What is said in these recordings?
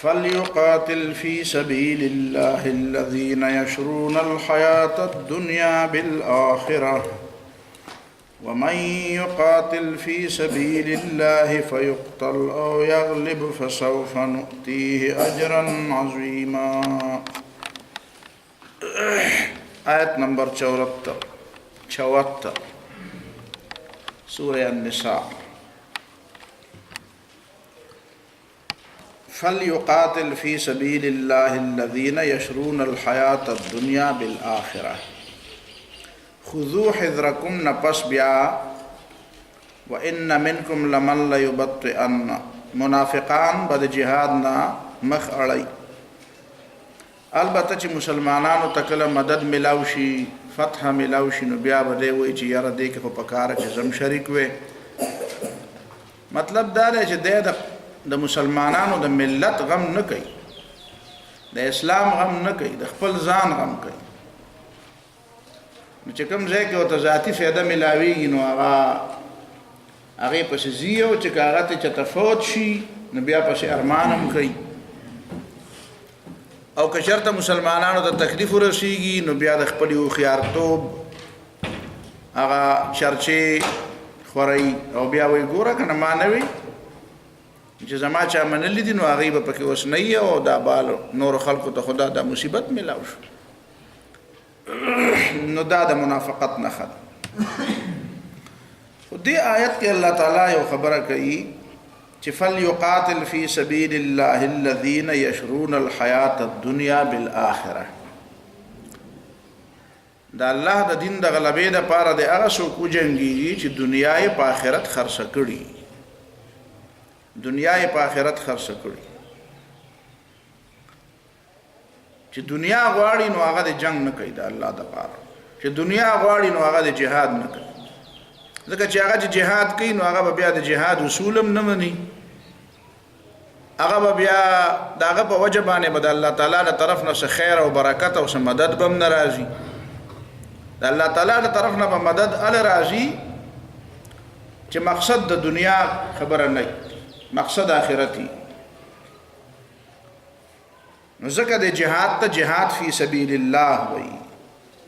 فليقاتل في سبيل الله الذين يشرون الحياة الدنيا بالآخرة ومن يقاتل في سبيل الله فيقتل أو يغلب فسوف نؤتيه أجرا عظيما. آیت نمبر 74 سورة النساء. فليقاتل في سبيل الله الذين يشرون الحياة الدنيا بالآخرة خذوا حذركم نپس بیا وإن منكم لمن ليبطئن منافقان بد جهادنا مخ اڑی. البته چې مسلمانانو تکله مدد ملاوشي فتح ملاوشي نو بیا به دی وایي چې یاره دې کې خو پکاره چې زم شریک وې. مطلب دا دی چې د مسلمانانو د ملت غم نه کوي، د اسلام غم نه کوي، د خپل ځان غم کوي. نو چې کوم ځای کې ورته ذاتي فایده ملاویږي نو هغې پسې ځي او چې که هغه ته چېرته فوت شي نو بیا پسې ارمان هم کوي. او که چېرته مسلمانانو ته تکلیف ورسیږي نو بیا د خپلې هوښیارتوب هغه چرچې خوروي او بیا وایي ګوره که نه ما نه وي چې زما چا منلي دي نو هغوی به پکې اوس نه وي او دا بال نورو خلکو ته خو دا مصیبت میلاو شو. نو دا د منافقت نښه ده. خو دې آیت کې الله تعالی یو خبره کوي چې فلیقاتل فی سبیل الله الذین یشرون الحیاة الدنیا بالآخرة. د الله د دین د غلبې دپاره د هغه څوک وجنګېږي چې دنیا یې په آخرت خرڅه کړي، دنیا یې په آخرت خرڅه کړي. چې دنیا غواړي نو هغه د جنگ نه کوي د الله دپاره، چې دنیا غواړي نو هغه د جهاد نه کوي. ځکه چې هغه چې جهاد کوي نو هغه به بیا د جهاد اصول هم نه مني، هغه به بیا د هغه په وجه باندې به د الله تعالی د طرف نه څه خیر او برکت او څه مدد به هم نه راځي. د الله تعالی د طرف نه به مدد هله راځي چې مقصد د دنیا خبره نه، مقصد آخرتی. نو ځکه د جهاد ته جهاد فی سبیل الله وایي.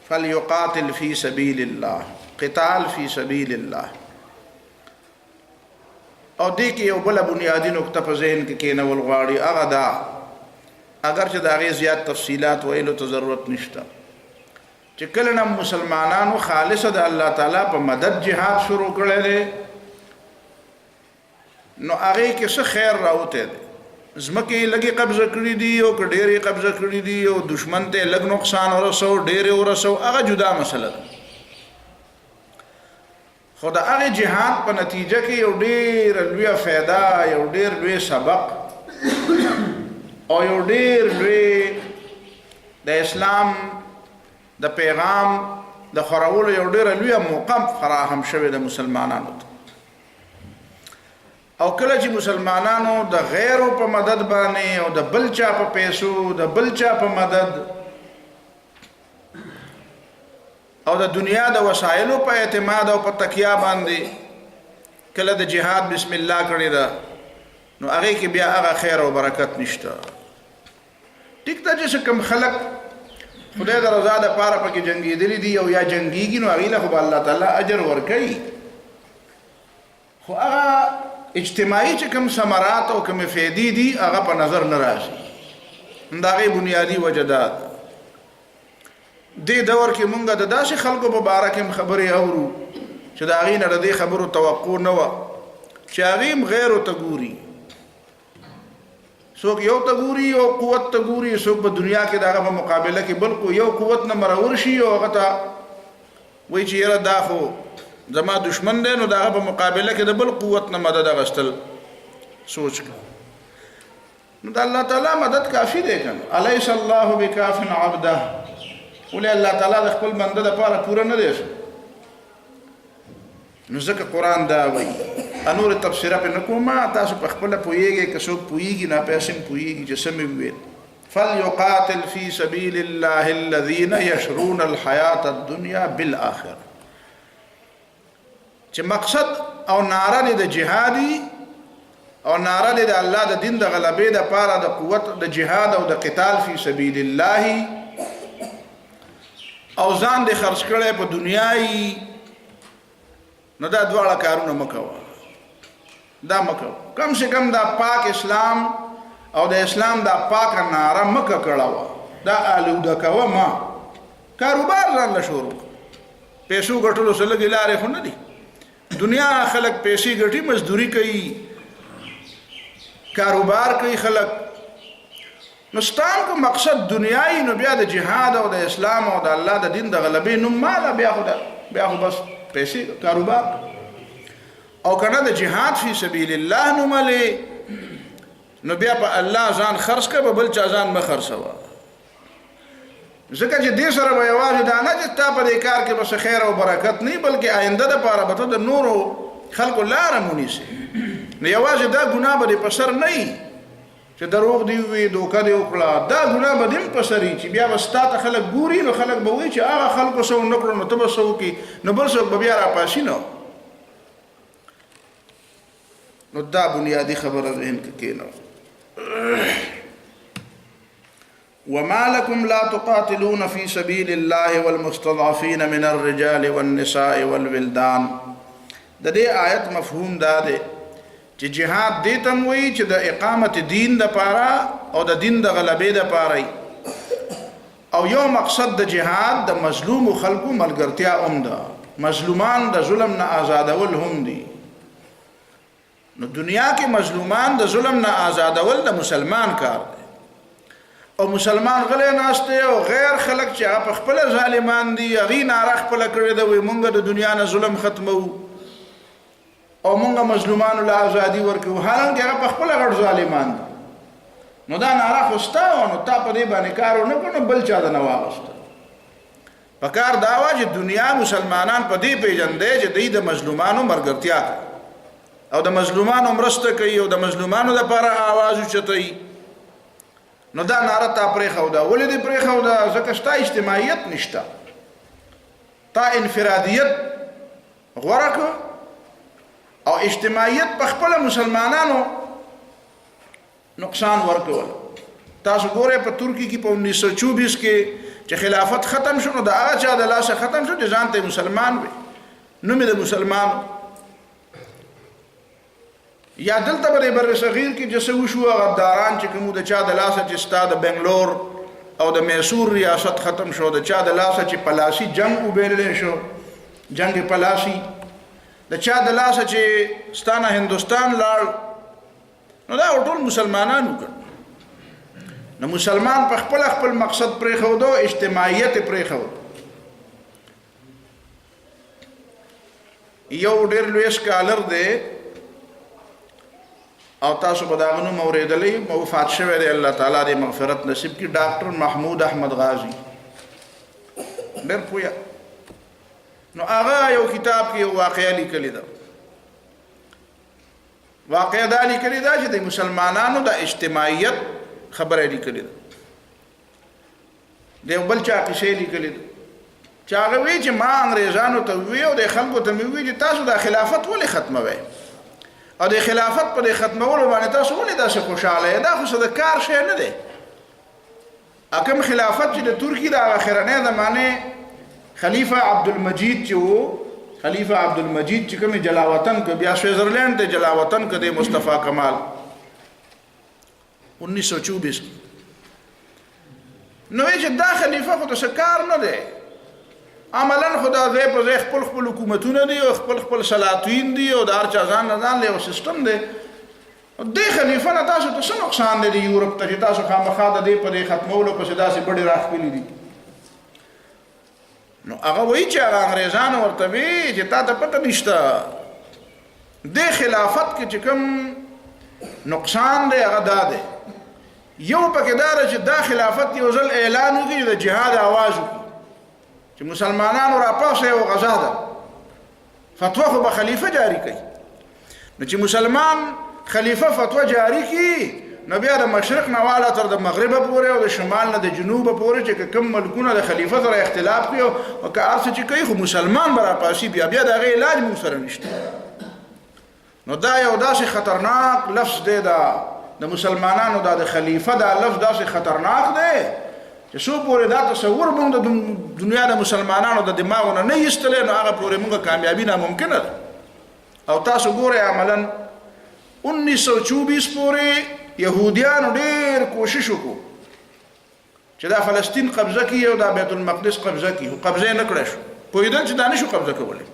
فلیقاتل فی سبیل الله، قتال فی سبیل الله. او دې کې یو بله بنیادي نکته په ذهن کې کېنول غواړي، هغه دا اگر چې د هغې زیات تفصیلات ویلو ته ضرورت نشته چې کله نه مسلمانانو خالصه د الله تعالی په مدد جهاد شروع کړی دی نو هغې کې څه خیر راوتی دی. ځمکې یې لږې قبضه کړي دي او که ډېرې قبضه کړي دي او دشمن ته یې لږ نقصان ورسو ډېرې ورسو، هغه جدا مسله ده. خو د هغې جهاد په نتیجه کې یو ډېره لویه فایده، یو ډېر لوی سبق او یو ډېر لوی د اسلام د پیغام د خورولو یو ډېره لویه موقع فراهم شوې د مسلمانانو ته. او کله چې مسلمانانو د غیرو په مدد باندې او د بل چا په پیسو، د بل چا په مدد او د دنیا د وسایلو په اعتماد او په تکیه باندې کله د جهاد بسم الله کړی ده نو هغې کې بیا هغه خیر او برکت نشته. ټیک ده چې کوم خلک خدای د رضا دپاره پکې جنګېدلي دي او یا جنګېږي نو هغې له خو به الله تعالی اجر ورکوي. خو هغه اجتماعي چې کوم ثمرات او کومې فایدې دي هغه په نظر نه راځي. د هغې بنیادي وجه دا ده. دې دور کې مونږ د داسې خلکو په باره کې هم خبرې اورو چې د هغې نه د دې خبرو توقع نه وه چې هغې هم غیرو ته ګوري. څوک یو ته ګوري، یو قوت ته ګوري، څوک په دنیا کې د هغه په مقابله کې بل یو قوت نه مرور شي او هغه ته وایي چې یاره دا خو زما دشمن دی نو د هغه په مقابله کې د بل قوت نه مدد اخیستل سوچ کړه. نو د الله تعالی مدد کافي دی که نه؟ الیس الله بکاف عبده. ولې الله تعالی د خپل بنده دپاره پوره نه دی؟ نو ځکه قرآن دا وایي. نور تفسیره پې نه کومه، تاسو په خپله پوهېږئ، که څوک پوهېږي نو پسې هم پوهېږي چې څه مې وویل. فلیقاتل فی سبیل الله الذین یشرون الحیاة الدنیا بالآخرة. چې مقصد او نعره د جهادي او ناره د الله د دین د غلبې د پاره د قوت د جهاد او د قتال فی سبیل الله او ځان د خرج کړي په دنیاي نو دا دواړه کارونه مکوه دا مکوه کم سے کم دا پاک اسلام او د اسلام دا پاک ناره مکه کړه دا الوده کوه ما کاروبار ځان له شروع پیسو ګټلو سره لګي لارې خو نه دي دنیا خلق پیسې ګټي مزدوري کوي کاروبار کوي خلق نستان کو مقصد دنیاي نو بیا د جهاد او د اسلام او د الله د دین د غلبې نو مال بیا خو بس پیسې کاروبار او کنه د جهاد فی سبیل الله نو ملې نو بیا په الله ځان خرج کړه بل چا ځان ما خرڅوا ځکه چې دې سره به یوازې دا نه چې تا په دې کار کې بس خیر او برکت نه بلکې آینده د پاره به ته د نورو خلکو لاره مونیسي نو یوازې دا ګناه به په سر نه وي چې دروغ دی وي دوکه دی وکړه دا ګناه به دې په سر وي چې بیا وستا ته خلک ګوري نو خلک به وایي چې هغه خلکو سو نه کړو نو ته به سو کې نو بل څوک به بیا راپاسي نو دا بنیادی خبره ذهن کې کېنو وما لكم لا تقاتلون في سبيل الله والمستضعفين من الرجال والنساء والولدان د دې آیت مفهوم دا دی چې جهاد دې تم وی چې د اقامت دین د پاره او د دین د غلبې د پاره او یو مقصد د جهاد د مظلوم خلکو ملګرتیا اومده مظلومان د ظلم نه آزادول هم دي نو دنیا کې مظلومان د ظلم نه آزادول د مسلمان کار دی او مسلمان غلې ناشته او غیر خلق چې په خپل ظالمان دي غي نارخ خپل کړی دی مونږ د دنیا نه ظلم ختمو او مونږ مظلومان له ازادي ورکو حالانکه هغه په خپل غړ ظالمان دي نو دا نارخ واستاو نو تا په دې باندې کارو نه کوو بل چا د نه واغسته پکار دا وا چې دنیا مسلمانان په دې پیژندې چې د مظلومانو مرګرتیا او د مظلومانو مرسته کوي او د مظلومانو لپاره आवाज اوچتوي نو دا ناره تا پرې خو دا ولې دې پرې خو دا ځکه شته اجتماعیت نشته تا انفرادیت غورک او اجتماعیت په خپل مسلمانانو نقصان ورکول تاسو ګوره په ترکی کې په 1924 کې چې خلافت ختم شو نو دا هغه چا د لاسه ختم شو چې ځان ته مسلمان وي نو مې د مسلمان یا دلته په بر صغیر کې جسه وشو غداران چې کوم د چا د لاسه چې استاد بنگلور او د میسور ریاست ختم شو د چا د لاسه چې پلاسی جنگ وبېلل شو جنگ پلاسی د چا د لاسه چې ستانه هندستان لاړ نو دا ټول مسلمانانو کړ نو مسلمان په خپل مقصد پرې خو دو اجتماعیت پرې خو یو ډېر لوی سکالر دی او تاسو په داغه نوم اوریدلې وفات شوی دی الله تعالی دې مغفرت نصیب کړي ډاکټر محمود احمد غازی ډېر پویا نو هغه یو کتاب کې واقعیا لیکلی دا واقعیا دا لیکلی دا چې د مسلمانانو د اجتماعیت خبره لیکلی دا د بل چا کې لیکلی دا چې هغه وی چې ما انګريزانو ته وی او د خلکو ته وی چې تاسو د خلافت ولې ختموي او د خلافت په ختمولو باندې تاسو ولې داسې خوشاله دا خو څه د کار شی نه دی اکم خلافت چې د ترکی د اخرنه زمانه خلیفہ عبدالمجید چې وو خلیفہ عبدالمجید چې کوم جلاوطن کو بیا سوئزرلینڈ ته جلاوطن کو د مصطفی کمال 1924 نو چې دا خلیفہ خو د کار نه دی عملاً خدا دې په خپل حکومتونه دي او خپل سلاطین دي او د هر چا ځان له یو سیستم دی د خلیفہ نه تاسو ته څه نقصان دی یورپ ته تاسو خامخا د دې په ختمولو په داسې بډې راخلي دي نو هغه وایي چې انګريزانو ورته وی چې تا ته پته نشته د خلافت کې چې کوم نقصان دی هغه دا دی یو پکې دا چې دا خلافت یو ځل اعلان وکړي د جهاد आवाज وکړي چې مسلمانانو را پاسه او غزا ده فتوا خو به خلیفہ جاری کوي نو چې مسلمان خلیفہ فتوا جاری کوي نو بیا د مشرق نه والا تر د مغرب پورې او د شمال نه د جنوب پورې چې کوم ملکونه د خلیفہ سره اختلاف کوي او که ارڅ چې کوي خو مسلمان برا پاسي بیا د غي علاج مو سره نشته نو دا یو داسې خطرناک لفظ دی دا د مسلمانانو دا د خلیفه دا لفظ داسې خطرناک دی چې څو پورې دا تصور موږ د دنیا د مسلمانانو د دماغونو نه ایستلی نو هغه پورې موږ کامیابي ناممکنه ده. او تاسو ګورئ عملا 1924 پورې یهودیانو ډېر کوشش وکړو چې دا فلسطین قبضه کړي او دا بیت المقدس قبضه کړي، خو قبضه یې نه کړی شو. پوهېدل چې دا نه شو قبضه کولی.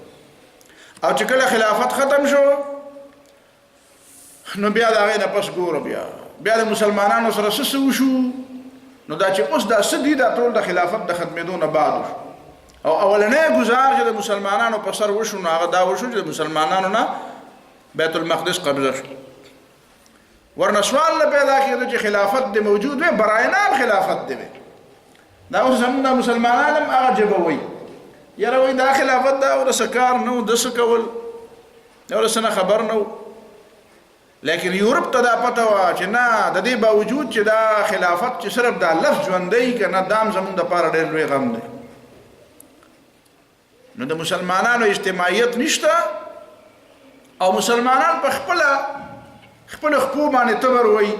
او چې کله خلافت ختم شو نو بیا د هغې نه پس ګوره بیا د مسلمانانو سره څه وشو. نو دا چې اوس دا څه دي دا ټول د خلافت د ختمېدو نه بعد وشو. او اولنی ګزار چې د مسلمانانو په سر وشو نو هغه دا وشو چې د مسلمانانو نه بیت المقدس قبضه شو. ورنه سوال نه پیدا کېده چې خلافت دې موجود وي، برای نام خلافت دې وي. دا اوس زموږ د مسلمانان هم هغه ژبه وایي، یاره وایي دا خلافت دا ورسه کار نه و، ده څه کول، دا ورسه نه خبر نه و. لیکن یورپ ته دا پته وه چې نه، د دې باوجود چې دا خلافت چې صرف دا لفظ ژوندی که نه، دا هم زموږ دپاره ډېر لوی غم دی. نو د مسلمانانو اجتماعیت نشته او مسلمانان په خپل خپو باندې تبر وایي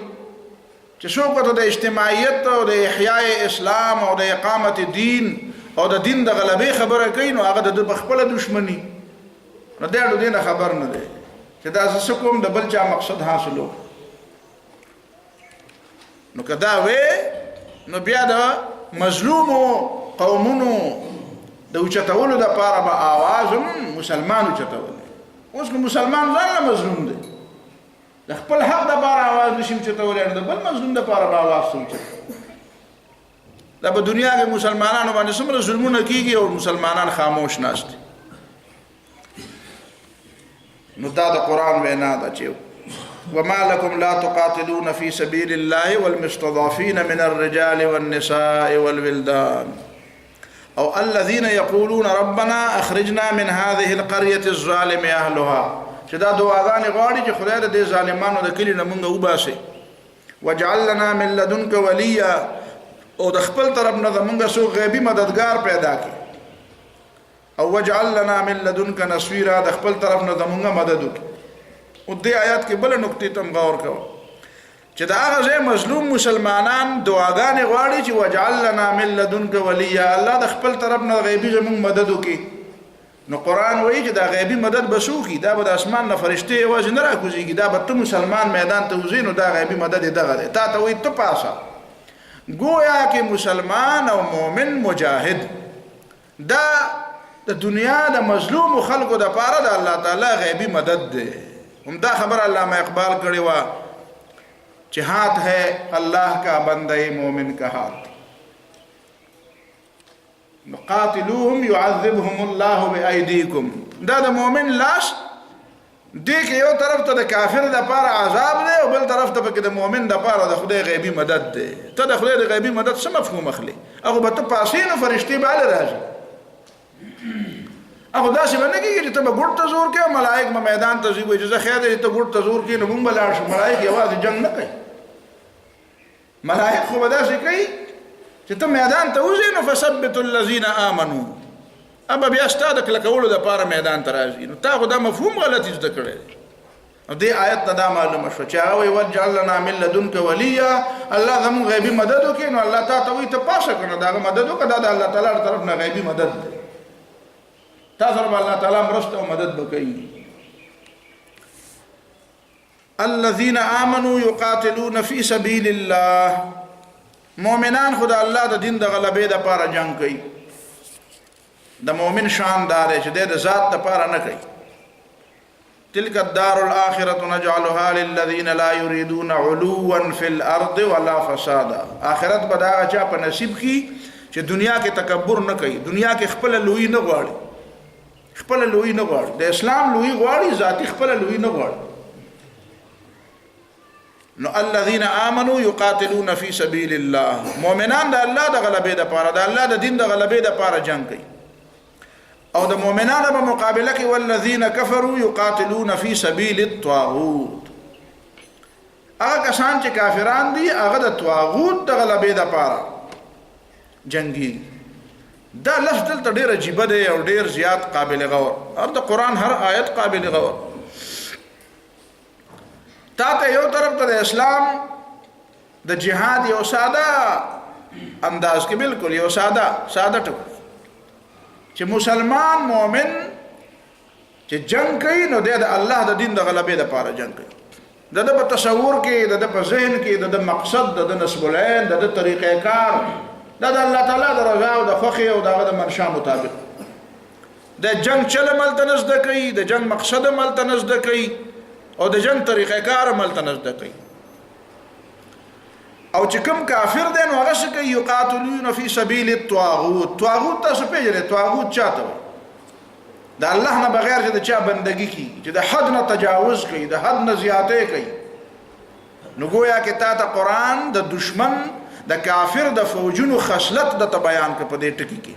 چې څوک ورته د اجتماعیت او د احیاء اسلام او د اقامت دین او د دین د غلبې خبره کوي نو هغه د په خپله دشمني. نو دی د دې نه خبر نه دی چې دا زه څه کوم د بل چا مقصد حاصلو. نو که دا وې نو بیا د مظلومو قومونو د اوچتولو دپاره به آواز هم مسلمان اوچتولی. اوس که مسلمان ځان نه مظلوم دی، د خپل حق دپاره آواز نشي اوچتولی، نو د بل مظلوم دپاره به آواز څه اوچتوي. دا په دنیا کې مسلمانانو باندې څومره ظلمونه کېږي او مسلمانان خاموش ناست دي. نو دا د قرآن وینا ده چې وما لكم لا تقاتلون في سبيل الله والمستضعفين من الرجال والنساء والولدان او الذين يقولون ربنا اخرجنا من هذه القرية الظالم اهلها. چې دا دعاګانې غواړي چې خدای د دې ظالمانو د کلي نه موږ وباسي. واجعل لنا من لدنك وليا، او د خپل طرف نه زموږ څوک غیبي مددگار پیدا کړي. او واجعل لنا من لدنك نصيرا، د خپل طرف نه زموږ مدد وکړي. او دې آیات کې بله نکتې ته هم غور کوه چې د هغه ځای مظلوم مسلمانان دعاګانې غواړي چې واجعل لنا من لدنك وليا، الله د خپل طرف نه غیبي زموږ مدد وکړي. نو قرآن وایي چې دا غیبي مدد به څوک وي؟ دا به د اسمان نه فرشتې یوازې نه راکوزېږي، دا به ته مسلمان میدان ته وځې نو دا غیبي مدد یې دغه دی. تا ته وایي ته پاسه گویا کہ مسلمان او مومن مجاہد دا د دنیا د مظلوم خلقو د پاره د الله تعالی غیبی مدد ده. هم دا خبر علامہ اقبال کړي وا چې ہاتھ ہے اللہ کا بندے مومن کا ہاتھ، قاتلوهم يعذبهم الله بأيديكم. دا د مومن لاس دې کې یو طرف ته د کافر د پاره عذاب دی او بل طرف ته پکې د مومن د پاره د خدای غیبی مدد دی. ته د خدای د غیبی مدد څه مفهوم اخلي؟ هغه به ته پاسې نو فرشتې به هله راځي. هغه داسې به نه کېږي چې ته به ګوټ ته زور کوې او ملایک به میدان ته ځي وایي چې زه خیر دی ته ګوټ ته زور کړې نو مونږ به لاړ شو. ملایک یوازې جنګ نه کوي، ملایک خو به داسې کوي چې ته میدان ته وځې نو فثبتوا الذین آمنوا، ابا بیا ستا د کلکولو دپاره میدان ته راځي. نو تا خو دا مفهوم غلط زده کړی دی. نو دې آیت نه دا معلومه شوه چې هغه وایي واجعل لنا من لدنک ولیا، الله زموږ غیبي مدد وکړي. نو الله تا ته وایي ته پاسه کړه د هغه مدد وکړه، دا د الله تعالی له طرف نه غیبي مدد دی. تا سره به الله تعالی مرسته او مدد به کوي. الذین آمنوا یقاتلون فی سبیل الله، مؤمنان خو د الله د دین د غلبې دپاره جنګ کوي. د مؤمن شان دار چې د ذات دپاره نه کوي. تلک الدار الاخرة نجعلها للذین لا یریدون علوا فی الارض ولا فسادا. آخرت به د هغه چا په نصیب کی چې دنیا کې تکبر نه کوي، دنیا کې خپله لویي نه غواړي، خپله لویي نه غواړي، د اسلام لویي غواړي، ذاتي خپله لویي نه غواړي. نو الذين آمنوا يقاتلون في سبيل الله، مؤمنان د الله د غلبې دپاره، د الله د دین د غلبې دپاره جنګ کوي. او د مؤمنانو په مقابله کې والذین کفروا یقاتلون فی سبیل الطاغوت، هغه کسان چې کافران دي هغه د طاغوت د غلبې دپاره جنګي. دا لفظ دلته ډېر عجیبه دی او ډېر زیات قابل غور، او د قرآن هر آیت قابل غور. تا ته یو طرف ته د اسلام د جهاد یو ساده انداز کې بالکل یو ساده ټکو چې مسلمان مؤمن چې جنگ کوي نو د الله د دین د غلبې لپاره جنگ کوي د په تصور کې د په ذهن کې د مقصد د نسب العين د طریقې کار د الله تعالی د رضا او د خوښي او د منشا مطابق د جنگ چل ملتنز د کوي د جنگ مقصد ملتنز د کوي او د جنگ طریقې کار ملتنز د کوي او چې کوم کافر دی نو هغه څه کوي یقاتلون فی سبیل الطاغوت تاسو پیژنئ طاغوت چاته وي د الله نه بغیر چې د چا بندگی کی چې د حد نه تجاوز کوي د حد نه زیاتې کوي نو گویا کې تا ته قرآن د دشمن د کافر د فوجونو خصلت د بیان کې په دې ټکی کې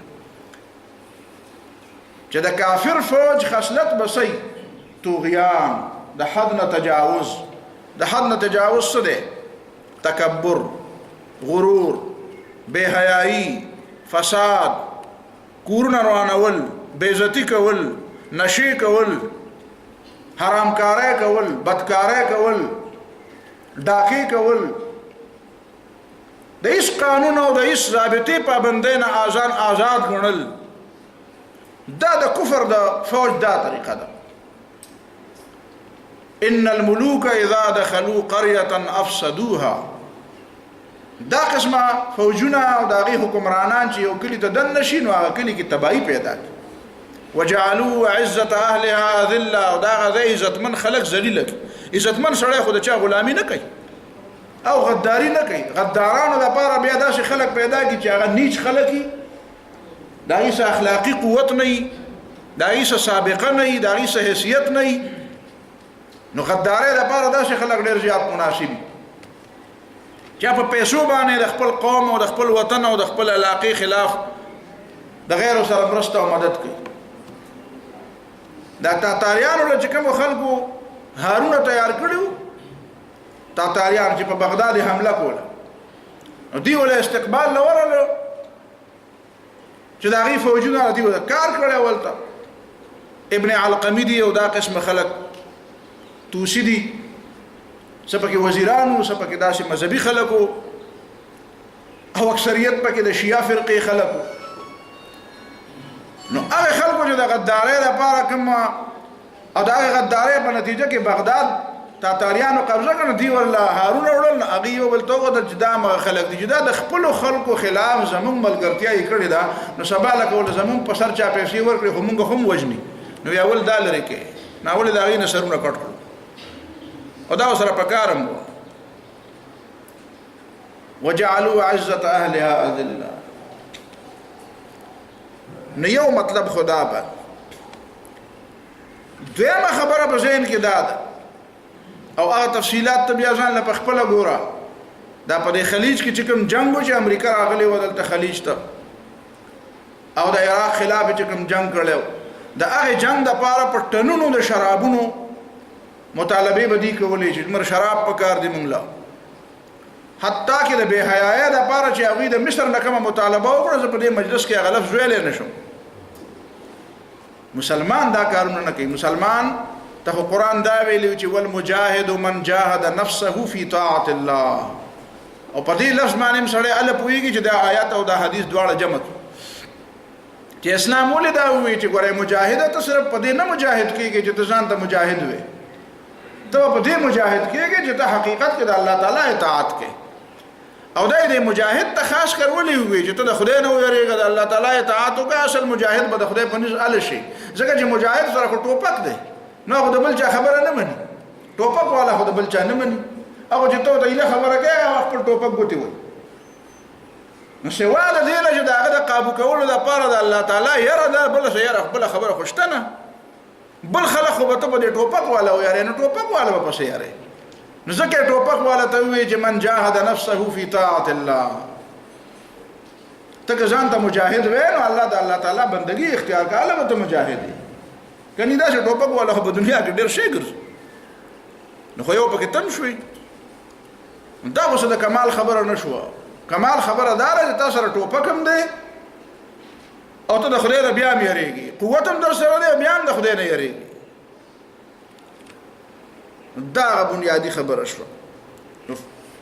چې د کافر فوج خصلت بسې طغیان د حد نه تجاوز څه دی تکبر غرور بے حیائی فساد کورونه روانول بیزتی کول نشی کول حرامکاری کول بدکاری کول ډاکی کول د هیڅ قانون او د هیڅ ضابطې پابندۍ نه آزاد ګڼل دا د کفر د فوج دا طریقه ده ان الملوک اذا دخلوا قريه افسدوها دا قسمه فوجونه او داغي حکمرانان چې یو کلی ته دن نشي نو هغه کلی کې تباہی پیدا کی وجعلوا عزت اهلها ذله او دا غزي عزتمن خلق ذلیل کی عزتمن سره خود چا غلامی نه کوي او غداری نه کوي غدارانو د پاره بیا داسې خلق پیدا کی چې هغه نیچ خلقي دا هیڅ اخلاقی قوت نه دا هیڅ سابقه نه دا هیڅ حیثیت نه نو غداري د پاره داسې خلق ډیر زیات مناسب چې په پیسو باندې د خپل قوم او د خپل وطن او د خپل علاقې خلاف د غیر سره مرسته او مدد کوي دا تاتاریانو چې کوم خلکو هارون تیار کړو تاتاریان چې په بغداد حمله کوله نو دی ول استقبال لورلو چې دا غي فوجونه دی ول کار کړی ولته ابن علقمی دی او دا قسم خلک توسی دی سپکه وزیرانو سپکه داسې مذهبي خلکو او اکثریت پکې د شیعه فرقې خلکو نو هغه خلکو چې د غدارۍ لپاره کوم او د هغه غدارۍ په نتیجه کې بغداد تاتاریانو قبضه کړ دی ولا هارون وړل هغه یو بل توګه د جدام خلک دي جدا د خپل خلکو خلاف زمون ملګرتیا یې کړی دا نو سبا لکه ول زمون په سر چا پیسې ورکړي هم وجني نو یا ول دالر کې نو ول دا غي نشرونه کټ او دا سره پکارم وجعلوا عزت اهلها اذله نو یو مطلب خدا په دویمه خبره په ذهن کې دا ده او هغه تفصيلات ته بیا ځان له خپل ګوره دا په خلیج کې چې کوم جنگ و چې امریکا راغلی و دلته خلیج ته او د عراق خلاف چې کوم جنگ کړو د هغه جنگ د پاره په ټنونو د شرابونو مطالبه بدی کولې چې مر شراب پکار دی مونږ لا حتی کې د بے حیاي د پاره چې هغه د مصر نه کومه مطالبه وکړه په دې مجلس کې غلط ویل نشم مسلمان دا کارونه نه کوي مسلمان ته قرآن دا ویلی چې والمجاهد من جاهد نفسه فی طاعت الله او په دې لفظ باندې سره ال پویږي چې دا آیات او دا حدیث دواړه جمع چې اسلام ولې دا وی چې ګوره مجاهد ته صرف په دې نه مجاهد کیږي چې ته ځان ته مجاهد وې ته په دې مجاهد کیږي چې ته حقیقت کې د الله تعالی اطاعت کې او دا دې مجاهد ته خاص کر ولې وی چې ته د خدای نه ویریږي د الله تعالی اطاعت وکړه اصل مجاهد به د خدای په نس ال شي ځکه چې مجاهد سره ټوپک دی نو خو د بل چا خبره نه مني ټوپک والا خو د بل چا نه مني هغه چې ته د ایله خبره کوي هغه خپل ټوپک ګوتی وي نو سواله دی چې دا هغه د قابو کولو د پاره د الله تعالی یره دا بل څه یره خپل خبره خوشتنه بل خلک خو به ته په دې ټوپک والا یاره نو ټوپک والا به پسې یاره نو ځکه ټوپک والا ته وی چې من جاهد نفسه فی طاعت الله ته ځان ته مجاهد وې نو الله د الله تعالی بندگی اختیار کاله به ته مجاهد کني دا چې ټوپک والا په دنیا کې ډېر شي ګرځي نو خو یو پکې تم شوي دا اوس د کمال خبره نشوه کمال خبره دار چې تاسو سره ټوپک هم دی او ته د خدای نه بیا یریږي قوت هم در سره دی بیا د خدای نه یریږي دا بنیادی خبره شو.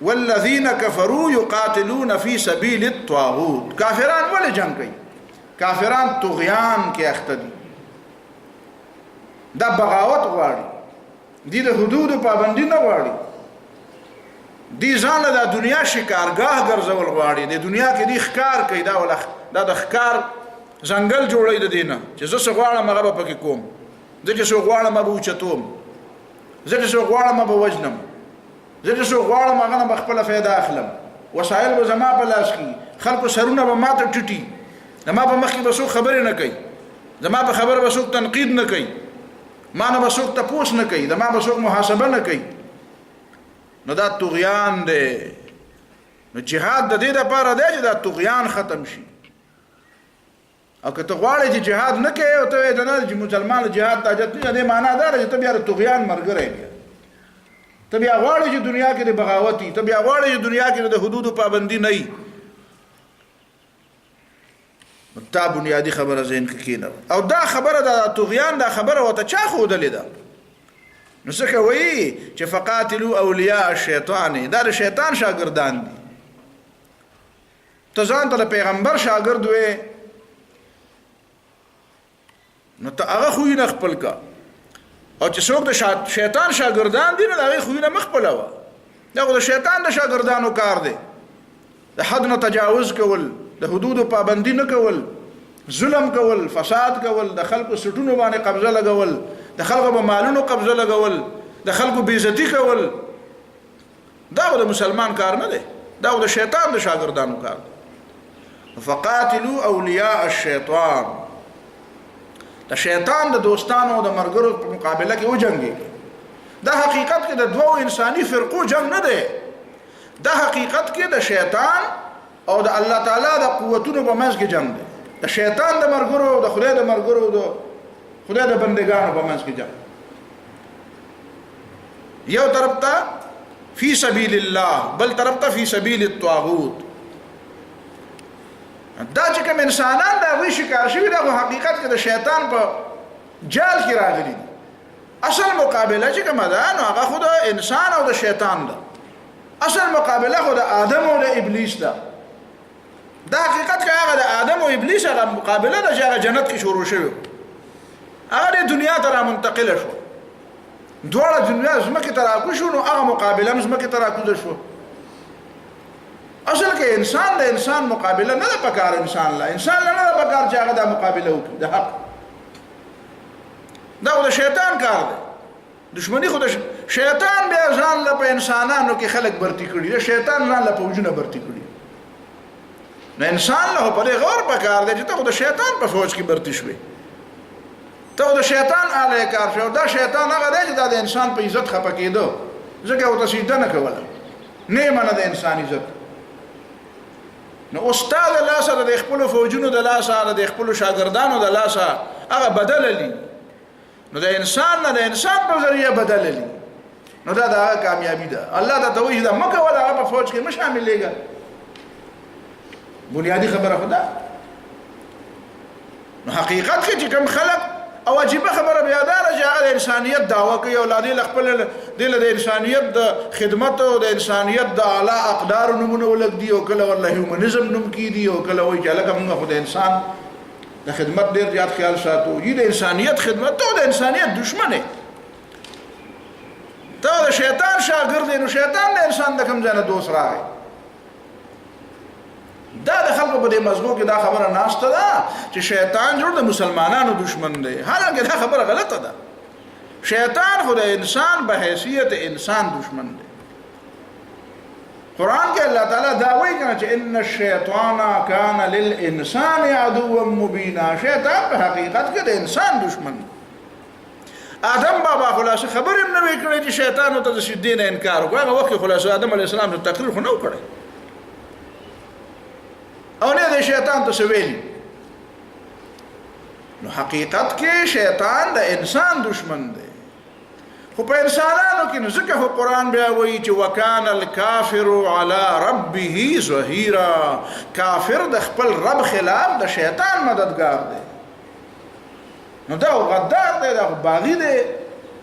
والذین کفروا یقاتلون فی سبیل الطاغوت. کافران ولې جنگ کوي؟ کافران طغیان کې اخته دي، دا بغاوت غواړي، دی د حدود پابندي نه غواړي، دی ځان له دنیا شکارګاه ګرځول غواړي، د دنیا کې دی ښکار کوي، دا د ښکار ځنګل جوړوي د دینه چې زه څه غواړم هغه به پکې کوم، زه چې څه غواړم به اوچتوم، زه چې څه غواړم به وژنم، زه چې څه غواړم هغه نه به خپله فایده اخلم، وسایل به زما په لاس کې، خلکو سرونه به ما ته ټیټي، زما په مخ کې به څوک خبرې نه کوي، زما په خبره به څوک تنقید نه کوي، ما نه به څوک تپوس نه کوي، زما به څوک محاسبه نه کوي. نو دا طغیان دی. نو جهاد د دې لپاره دی چې دا طغیان ختم شي. او که ته غواړې چې جهاد نه کوې او ته وایې نه چې مسلمان جهاد ته حاجت نشته، دې معنا دا ده چې ته بیا د طغیان ملګری بیا، ته بیا غواړې چې دنیا کې د بغاوت وي، ته بیا غواړې چې دنیا کې د حدودو پابندي نه وي. دا بنیادی خبره ذهن کې کېنوه. او دا خبره د طغیان دا خبره ورته چا ښودلې ده؟ نو څه کوي چې فقاتلوا اولیاء الشیطان، دا د شیطان شاګردان دي. ته ځان ته د پیغمبر شاګرد وې، نو ته هغه خویونه خپل کا، او چې څوک د شیطان شاګردان دي نو د هغې خویونه مه خپلوه. دا خو د شیطان د شاګردانو کار دی، د حد نه تجاوز کول، د حدودو پابندي نه کول، ظلم کول، فساد کول، د خلکو سټونو باندې قبضه لګول، د خلکو په مالونو قبضه لګول، د خلکو بېعزتي کول، دا خو د مسلمان کار نه دی، دا خو د شیطان د شاګردانو کار دی. فقاتلوا اولیاء الشیطان، د شیطان د دوستانو او د ملګرو په مقابله کې وجنګېږي. دا حقیقت کې د دوو انساني فرقو جنگ نه دی، دا حقیقت کې د شیطان او د الله تعالی د قوتونو په منځ کې جنگ دی، د شیطان د ملګرو او د خدای د ملګرو، د خدای د بندگانو په منځ کې جنگ. یو طرف ته فی سبیل الله، بل طرف ته فی سبیل الطاغوت. دا چې کوم انسانان د هغوی شکار شوي دا خو حقیقت کې د شیطان په جال کې راغلي دي. اصل مقابله چې کومه ده نو هغه خو د انسان او د شیطان ده، اصل مقابله خو د آدم او د ابلیس ده. دا حقیقت که هغه د آدم او ابلیس هغه مقابله ده چې هغه جنت کې شروع شوی، هغه د دنیا ته را منتقله شو، دواړه دنیا ځمکې ته راکوز شو، نو هغه مقابله هم ځمکې ته راکوزه شو. اصل کې انسان د انسان مقابله نه ده پکار، انسان له نه ده پکار چې هغه دا مقابله وکړي د حق. دا خو د شیطان کار دی، دشمنی خو د شیطان بیا ځان له په انسانانو کې خلک برتی کړي، د شیطان ځان له فوجونه برتی کړي. نو انسان له په دې غور پکار دی چې ته خو د شیطان په فوج کې برتی شوې، ته خو د شیطان آله کار شو. دا شیطان هغه دی چې دا د انسان په عزت خفه کېدو، ځکه ورته سجده نه کوله، نه یې منه د انسان عزت. نو استاد د لاسه د خپلو فوجونو د لاسه د خپلو شاګردانو د لاسه هغه بدللی، نو د انسان نه د انسان په ذریعه بدللی، نو دا د هغه کامیابي ده. الله ته ته وایي دا مه کوه، د هغه په فوج کې مه شاملېږه. بنیادي خبره خو ده. نو حقیقت کې چې کوم خلک او عجیبه خبره بیا دا ده چې هغه د انسانیت دعوه کوي او دې له خپل دې له د انسانیت د خدمت او د انسانیت د اعلی اقدارو نومونه ولږدي، او کله والله هیومنزم نوم کېدي، او کله وایي چې هلکه موږ خو د انسان د خدمت ډېر زیات خیال ساتو. یي د انسانیت خدمت، ته د انسانیت دشمن یې، ته د شیطان شاګرد یې، نو شیطان د انسان د کوم ځای نه دوست راغی. دا د خلکو په دې مزغو کې دا خبره ناسته ده چې شیطان جوړ د مسلمانانو دشمن دی، حالانکه دا خبره غلطه ده. شیطان خو د انسان په حیثیت انسان دشمن دی. قرآن کې الله تعالی دا وایي کنه چې ان الشیطان کان للانسان عدوا مبینا، شیطان په حقیقت کې د انسان دشمن دی. آدم بابا خلاصه خبر هم نه وی کړی چې شیطان ورته د شدې نه انکار وکړ. هغه وخت خلاصه آدم علیه السلام ته تقریر خو نه وکړی، او نه د شیطان ته څه ویلي. نو حقیقت کې شیطان د انسان دشمن دی. خو په انسانانو کې نو ځکه خو قرآن بیا وایي چې وکان الکافر علی ربه ظهیرا، کافر د خپل رب خلاف د شیطان مددگار دی. نو دا غدار دی، دا باغی دی،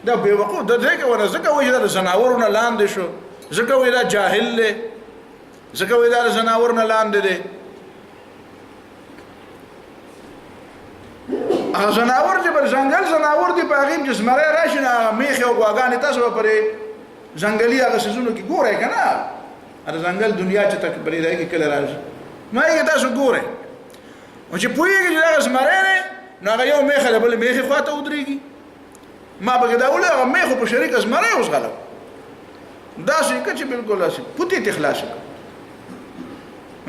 دا بیوقوف د دې کې ونه ځکه وایي دا زناورونه لاندې شو ځکه وایي دا جاهل دی ځکه وایي دا زناورونه لاندې دی هغه زناور چې پر ځنګل زناور دی په هغې چې زمری راشي نو هغه میښې او غواګانې تاسو به پرې ځنګلي هغه څیزونو کې ګورئ که نه هغه ځنګل دنیا چې تکبرې دی کې کله راشي نو هغې تاسو ګورئ او چې پوهېږي چې دغه زمری دی نو هغه یو میښه د بلې میښې خوا ته ودرېږي ما پکې دا ولې هغه میخو په شریکه زمری اوس غلو داسې که چې بلکل داسې پوتې تې خلاصه کړه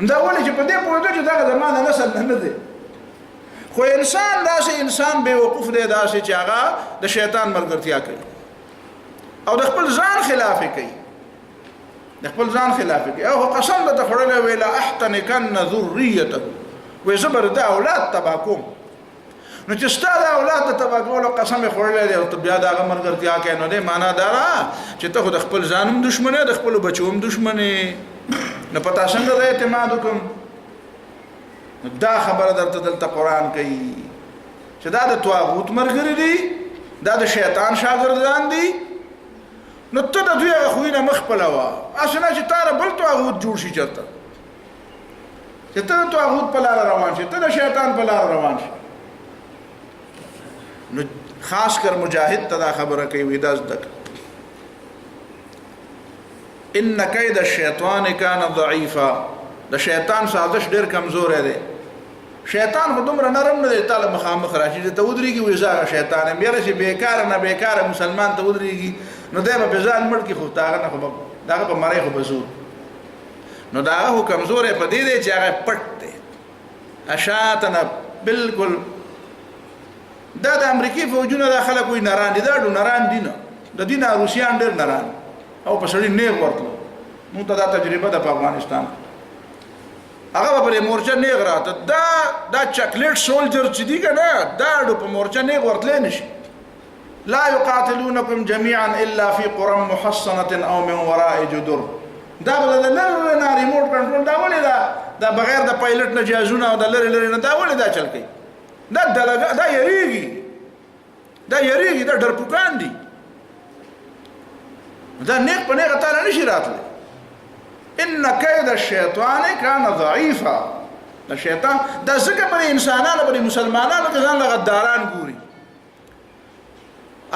دا ولې چې په دې پوهېدو چې دغه زما د نسل نه دی خو انسان داسې انسان بیوقوف دی داسې چې هغه د شیطان ملګرتیا کوي او د خپل ځان خلاف کوي د خپل ځان خلاف کوي او قسم درته خوړلی وی لاحتنکن ذریته وایي زه به د اولاد تباه کوم نو چې ستا د اولاد د تباه کولو قسم یې خوړلی دی او ته بیا د هغه ملګرتیا کوې نو دی معنا دا ده چې ته خو د خپل ځان هم دښمن یې د خپلو بچو هم دښمن یې نو په تا څنګه د اعتماد وکړم نو دا خبره درته دلته قرآن کوي چې دا د طاغوت ملګري دي دا د شیطان شاګردان دي نو ته د دوی هغه خویونه مخ پلوه هسې نه چې تا له بل طاغوت جوړ شي چېرته چې ته د طاغوت په لاره روان شي ته د شیطان په لاره روان شي نو خاص کر مجاهد ته دا خبره کوي وی دا زده ان کید الشیطان کان ضعیفا د شیطان سازش ډېر کمزوری دی شیطان خو دومره نرم نه دی تا له مخامخ راشي چې ته ودرېږي وایي زه هغه شیطان یم بیا چې بېکاره نه بېکاره مسلمان ته ودرېږي نو دی به پې ځان مړ کړي خو د هغه نه خو به د هغه په مرۍ خو به زور نو د هغه خو کمزوری په دې دی چې هغه پټ دی اشاته نه بلکل دا د امریکې فوجونه دا خلک وایي نران دي دا ډونران دي نه د دې نه روسیان ډېر نران او په سړي نیغ ورتلو مونږ ته دا تجربه ده په افغانستان هغه به پرې مورچه نیغ راته دا چاکلیټ سولجر چې دي که نه دا ډو په مورچه نیغ ورتلی نه شي لا یقاتلونکم جمیعا الا فی قرى محصنة او من وراء جدر دا به د لرې نه ریموټ کنټرول دا ولې دا بغیر د پایلټ نه جهازونه او د لرې لرې نه دا ولې دا چل کوي دا یریږي دا ډرپوکان دي دا نیغ په نیغه تاله نشي راتلی ان کید الشیطان کان ضعیفا د شیطان دا ځکه پرې انسانانو پرې مسلمانانو کې ځان له غداران ګوري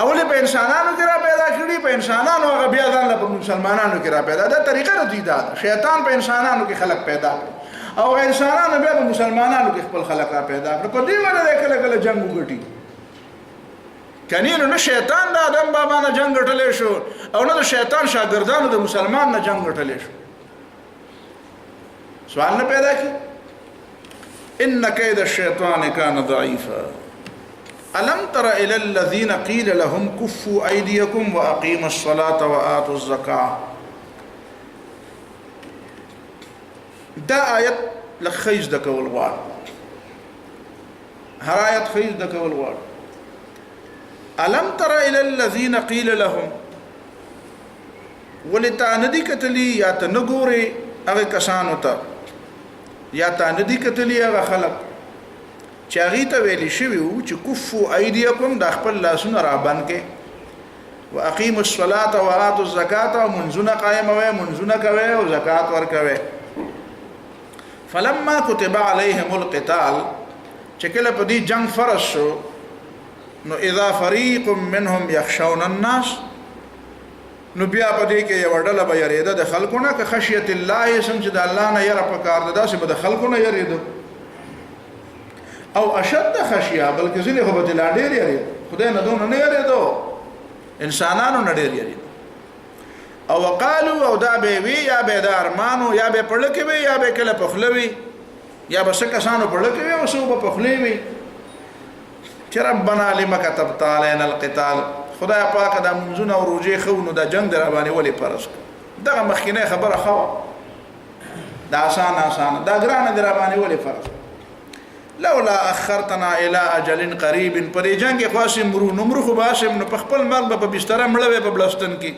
اولې په انسانانو کې را پیدا کړي په انسانانو هغه بیا ځان له مسلمانانو کې را پیدا دا طریقه د دوی دا ده شیطان په انسانانو کې خلق پیدا کړي او انسانانو بیا په مسلمانانو کې خپل خلق را پیدا کړي په دې وجه دی کله کله جنګ وګټي کنی نو نه شیطان د آدم بابا نه جنګ ګټلی شو او نه د شیطان شاګردانو د مسلمان نه جنګ ګټلی شو سوال نه پیدا کی ان کید الشیطان کان ضعیفا الم تر الى الذین قیل لهم کفوا ایدیکم واقیموا الصلاة وآتوا الزکاة دا آیت لخیز د کول غواړي هر آیت خیز د کول غواړي الم تر الى الذين قيل لهم ولتا ندی کتلی یا ته نګوري هغه کسانو ته یا ته ندی کتلی هغه خلق چې هغه ته ویل شوی وو چې کفوا ایدیکم د خپل لاسونه را باندې کې واقیموا الصلاة وآتوا الزکاة منځونه قائموي منځونه کوي او زکات ورکوي فلما كتب عليهم القتال چې کله په دې جنگ فرض شو نو اذا فريق منهم يخشون الناس نو بیا په دې کې یو ډله به یریده د خلکونه که خشیت الله سم چې د الله نه یره پکار ده داسې به د خلکونه یریده او اشد خشیه بلکې ځینې خو به لا ډېر یریده خدای نه دونه نه یریدو انسانانو نه ډېر یریده او وقالو او دا به وي یا به د ارمانو یا به پړه کې وي یا به کله پخله وي یا به څه کسانو پړه کې وي او څه به پخلی وي چې ربنا لما كتبت علينا القتال خدای پاک دا منځونه او روزې خو نو دا جنگ در باندې ولې فرض دغه مخکینه خبره خو دا آسان دا ګرانه در باندې ولې فرض لولا اخرتنا الى اجل قريب پر جنگ خاصم مرو خو باسم نو په خپل مرګ په بستر مړوي په بلستان کې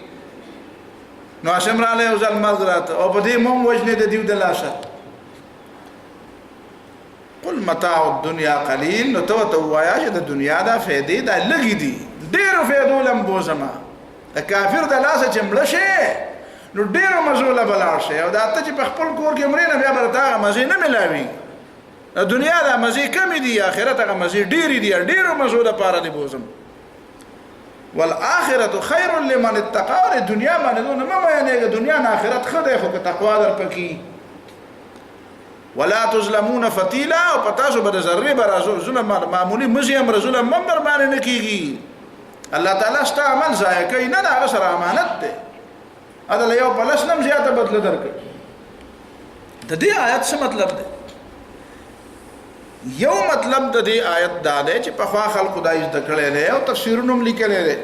نو اسم را له ځل مرګ راته او په دې مم وجنه د دیو د لاشه قل متاع الدنيا قليل، نو تو وایا چې د دنیا دا فائدې دا لګي دي، ډېرو فائدو لم بوزما. د کافر د لاسه چې مړ شي نو ډېرو مزوله بلاړ شي، او دا ته چې په خپل کور کې مرې نه بیا به ته هغه مزې نه ملاوي. د دنیا دا مزې کمې دي، آخرت هغه مزې ډېرې دي، ډېرو مزو دپاره دې بوزم. والآخرة خیر لمن اتقى. دنیا باندې نو مه ویانېږه، دنیا نه آخرت ښه دی، خو که تقوا در پکې. ولا تظلمون فتیلا، او په تاسو به د ذرې به ظلم معمولي مزي هم ظلم هم در باندې نه کېږي. الله تعالی ستا عمل ضایع کوي نه، د هغه سره امانت دی. هغه له یو پلس نه هم زیاته بدله درکوي. د دې آیت څه مطلب دی؟ یو مطلب د دې آیت دا دی چې پخوا خلقو دا زده کړی دی او تفسیرونه هم لیکلی دی.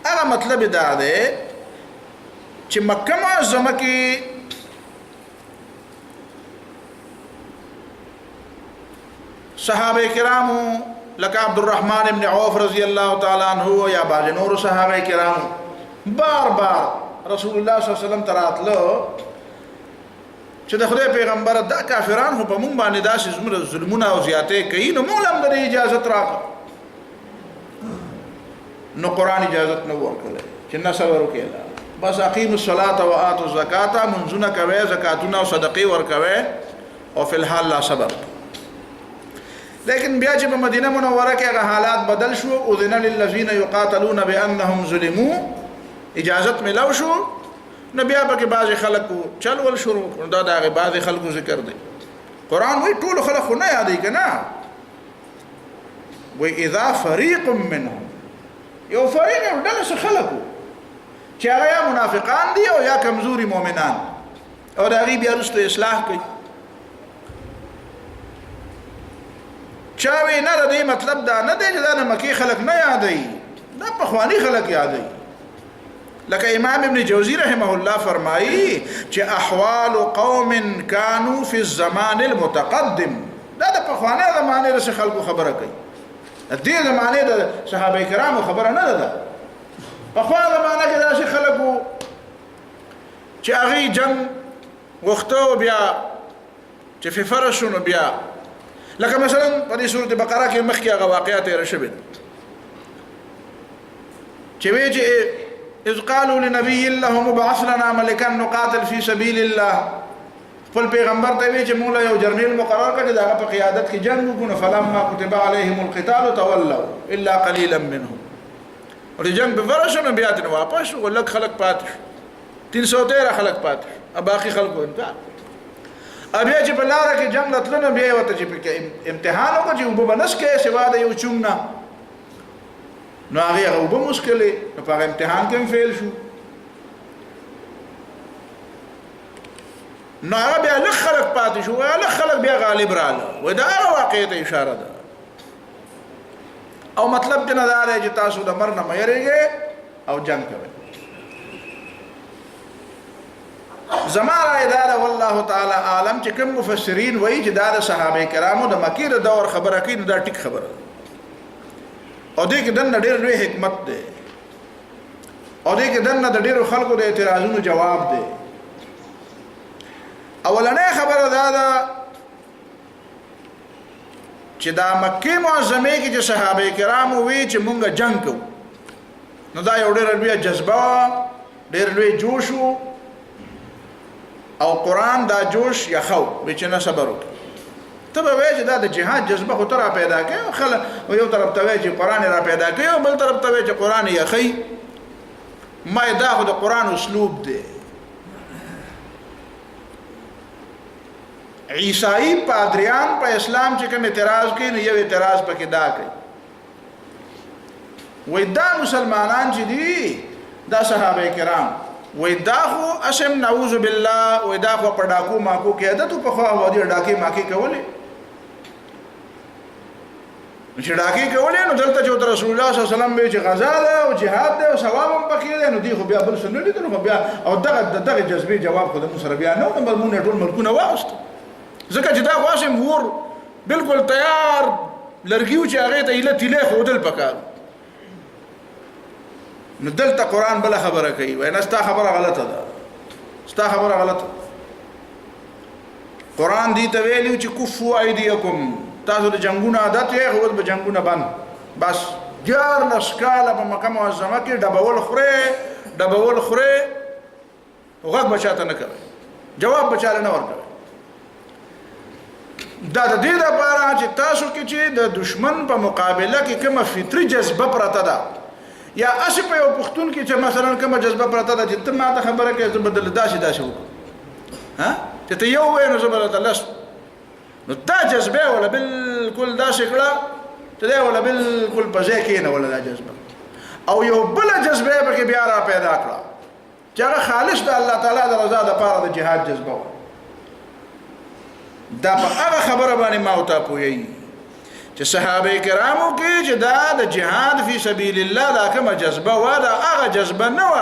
هغه مطلب دا دی چې مکه معظمه کې صحابه کرامو لکه عبدالرحمن ابن عوف رضی الله تعالی عنہ یا بعض نور صحابه کرامو بار بار رسول الله صلی الله علیه وسلم تراتلو چې د خدای پیغمبر دا کافران خو په مونږ باندې داسې زموږ ظلمونه او زیاتې کوي، نو موږ هم د اجازت راکړه. نو قرآن اجازت نه ورکړی چې نه صبر وکړئ، بس اقیموا الصلاة وآتوا الزکاة، منځونه کوئ، زکاتونه او صدقې ورکوئ، او فی الحال لا صبر. لیکن بیا چې په مدینه منوره کې هغه حالات بدل شو، اذن للذین یقاتلون بانهم ظلموا، اجازت ملو شو، نو بیا پکې بعض خلکو چل ول شروع کړو. دا د هغې بعض خلکو ذکر دی. قرآن وایي ټولو خلک خو نه یادوي که نه، وایي اذا فریق منهم، یو فریق یو ډله څه خلکو چې هغه یا منافقان دي او یا کمزوري مؤمنان، او د هغې بیا وروسته اصلاح کوي. چا وی نه د دې مطلب دا نه دی چې دا د مکې خلک نه یادوي، دا پخواني خلک یادوي. لکه امام ابن جوزی رحمه الله فرمایي چې احوال قوم كانوا في الزمان المتقدم، دا د پخواني زمانه د خلکو خبره کوي، د دې زمانه د صحابه کرامو خبره نه ده. پخواني زمانه کې داسې خلکو چې هغه جنگ وختو بیا چې په فرشونو بیا، لکه مثلا په دې سورۃ بقره کې مخکې هغه واقعات یې راشي چې وی چې اذ قالوا لنبي الله مبعث لنا ملكا نقاتل في سبيل الله، خپل پیغمبر ته وی چې مولا یو جرنیل مقرر کړي دا په قیادت کې جنگ وکړو، فلما كتب عليهم القتال تولوا الا قليلا منهم. او دې جنگ په ورشنه بیا ته واپس ولک خلق پاتې 313 خلق پاتې، باقي خلکو انتها. بیا چې په لاره کې جنگ لتلنه بیا ورته چې امتحان وکړي چې وبه بنس کې سوا د یو چومنه، نو هغه وبه مشکلې، نو په امتحان کې هم فیل شو. نو هغه بیا لږ خلک پاتې شو، لږ خلک بیا غالب راغله. و دا هغه واقعې ته اشاره ده. او مطلب چې نه دا دی چې تاسو د مرګ نه مه یېرېږئ او جنگ کوئ. زما رای دا ده والله تعالی عالم چې کوم مفسرین وایي چې دا د صحابه کرامو د مکې د دور خبره کوي، نو دا ټیک خبره ده، او دې کې دننه ډېر لوی حکمت دی، او دې کې دننه د ډېرو خلکو د اعتراضونو جواب دی. اولنۍ خبره دا ده چې دا مکې معظمې کې چې صحابه کرامو وی چې مونږ جنگ کوو، نو دا یو ډېر لوی جذبه، ډېر لوی جوش و، او قرآن دا جوش یخو وی چې نه صبر وکړي. ته به وایې چې دا د جهاد جذبه خو ته را پیدا کوې، خلک یو طرف ته وایي چې قرآن را پیدا کوي، او بل طرف ته وایي چې قرآن یخی. ما دا خو د قرآن اسلوب دی. عیسائی پادریان په اسلام چې کوم اعتراض کوي، نو یو اعتراض پکې دا کوي، وایي دا مسلمانان چې دي دا صحابه کرام، وای دا خو اسم نعوذ بالله، وای دا خو په ډاکو ماکو کې عادت په خو ودی ډاکې ماکې کولې، چې ډاکې کولې نو دلته چې رسول الله صلی الله علیه وسلم به چې غزا ده او جهاد ده او ثواب هم پکې ده، نو دی خو بیا بل څه نه لیدل، خو بیا او دغه جذبې جواب خو د موږ سره بیا نه، نو مونږ ټول ملکونه واست، ځکه چې دا واسم ور بالکل تیار لرګیو چې هغه ته اله تله خودل پکار. نو دلته قرآن بل خبره کوي، وای نه ستا خبره غلطه ده، ستا خبره غلطه. قرآن دی ته ویلو چې کفو ایدیکم، تاسو د جنگونو عادت یې، خو به جنگونه بند. بس 14 کاله په مکه معظمه کې ډبول خورې غږ بچاته نه کوي، جواب بچاله نه ورکوي. دا د دې لپاره چې تاسو کې چې د دشمن په مقابله کې کومه فطري جذبه پرته ده، یا اسی په یو پښتون کې چې مثلا کومه جذبه پرته ده چې ته ما ته خبره کوي زه بدل داسې وکړم، ها چې ته یو وې نو زه بدل لس، نو دا جذبه ولا بالکل داسې کړه ته دا ولا بالکل په ځای کې نه ولا دا جذبه، او یو بل جذبه به بیا را پیدا کړه چې هغه خالص د الله تعالی د رضا لپاره د جهاد جذبه و. دا په هغه خبره باندې ما او تا پوهیږي چې صحابه کرامو کې چې دا د جهاد فی سبیل الله دا کومه جذبه و، دا هغه جذبه نه و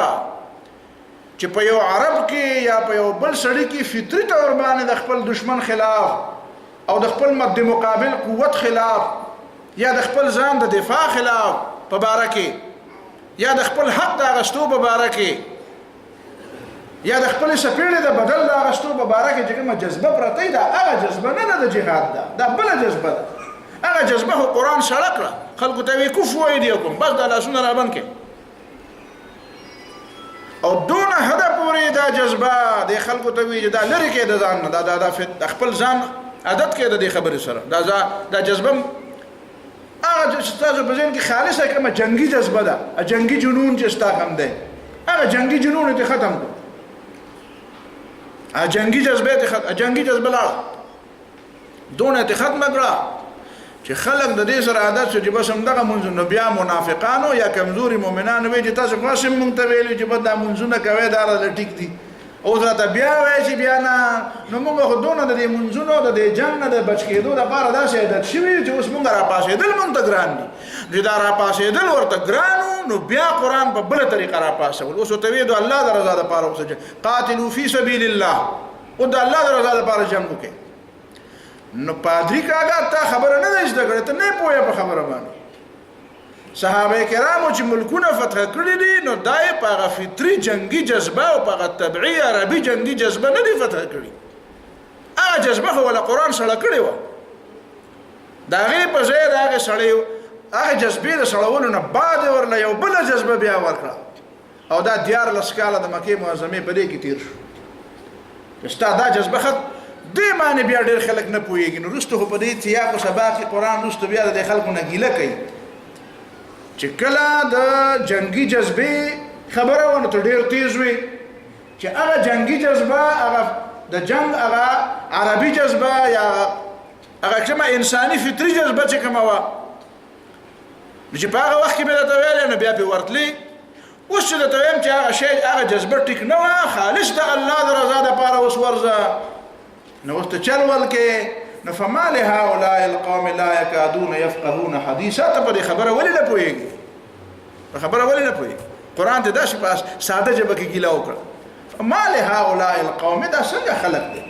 چې په یو عرب کې یا په یو بل سړی کې فطري تور باندې د خپل دشمن خلاف او د خپل مد مقابل قوت خلاف یا د خپل ځان د دفاع خلاف په باره کې یا د خپل حق د اغشتو په باره کې یا د خپل سپېړې د بدل د اغشتو په باره کې چې کومه جذبه پرته ده، هغه جذبه نه ده د جهاد ده، دا بله جذبه ده. هغه جذبه خو قرآن سړه کړه، خلکو ته وایي کفو ایدیکم، بس دا لاسونه رابند کړي. او دونه حده پورې دا جذبه د خلکو ته وایي چې دا لرې کړي د ځان نه، دا خپل ځان عادت کړي د دې خبرې سره. دا جذبه هغه چې تاسو په ذهن کې خالصه کومه جنگي جذبه ده، جنگي جنون چې ستا هم دی، هغه جنگي جنون ته ختم کړو. جنگی جذبه لاړه دونه ته ختمه کړه چې خلک د دې سره عادت شو چې بس همدغه منځونه بیا منافقانو یا کمزوري مؤمنان وایي چې تاسو قاسم مونږ ته ویلي چې بد دا منځونه کوي دا راته ټیک دي، او راته بیا وایي چې بیا نه، نو موږ خو دونه د دې منځونو د دې جنګ نه د بچ کېدو لپاره داسې عادت شوي چې اوس موږ راپاسېدل مونږ ته ګران دي. چې دا راپاسېدل ورته ګرانو نو بیا قرآن په بله طریقه راپاسول. اوس ورته وایي د الله د رضا لپاره اوسه قاتلو فی سبیل الله، او د الله د رضا لپاره جنګ وکړي. نو پادری کاغه تا خبره نه ده زده کړې، ته نه پوهې په خبره باندې. صحابه کرامو چې ملکونه فتح کړي دي نو دا یې په هغه فطري جنګي جذبه او په هغه طبعي عربي جنګي جذبه نه دي فتح کړي، هغه جذبه خو ولا قرآن سړه کړې وه. د هغې په ځای د هغې سړی هغه جذبې د سړولو نه بعد ورله یو بله جذبه بیا ورکړه، او دا 14 کاله د مکې معظمې په دې کې تیر شو. ستا دا جذبه خط دې معنی بیا ډېر خلک نه پوهېږي. نو وروسته خو په دې سیاق و سباق کې قرآن وروسته بیا د خلکو نه ګیله کوي چې کله د جنگي جذبې خبره ونه ته ډېر تیز وي چې هغه جنگي جذبه هغه د جنگ هغه عربي جذبه یا هغه کومه انساني فطري جذبه چې کومه وه نو چې په هغه وخت کې مې درته ویلی نو بیا پرې ورتلې. اوس چې درته ویم چې هغه شی هغه جذبه ټیک نه وه، خالص د الله د رضا دپاره اوس ورځه، نو اوس ته چل ولکې. نو فما لهؤلاء القوم لا يكادون يفقهون حديثا. ته په دې خبره ولې نه پوهېږي؟ په خبره ولې نه پوهېږي؟ قرآن ته داسې په ساده ژبه کې ګیله وکړه. فما لهؤلاء القوم، دا څنګه خلک دي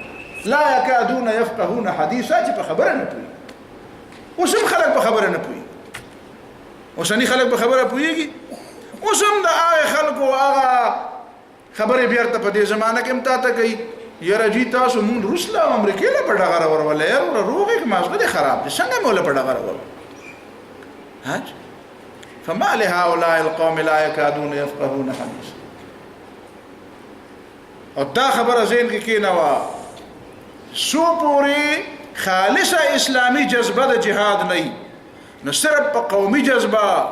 لا يكادون يفقهون حديثا چې په خبره نه پوهېږي. اوس هم خلک په خبره نه پوهېږي، اوسني خلک په خبره پوهېږي. اوس هم د هغه خلکو هغه خبرې بېرته په دې زمانه کې هم تا ته کوي یاره جی تاسو مونږ روس له امریکې له په ډغره ورولې، یاره روغ یې که مازغه دې خراب دي، څنګه مو له په ډغره ورول؟ فما لهؤلاء القوم لا يكادون يفقهون حديثا. او دا خبره ذهن کې کېنوه څو پورې خالصه اسلامي جذبه د جهاد نه وي، نو صرف په قومي جذبه،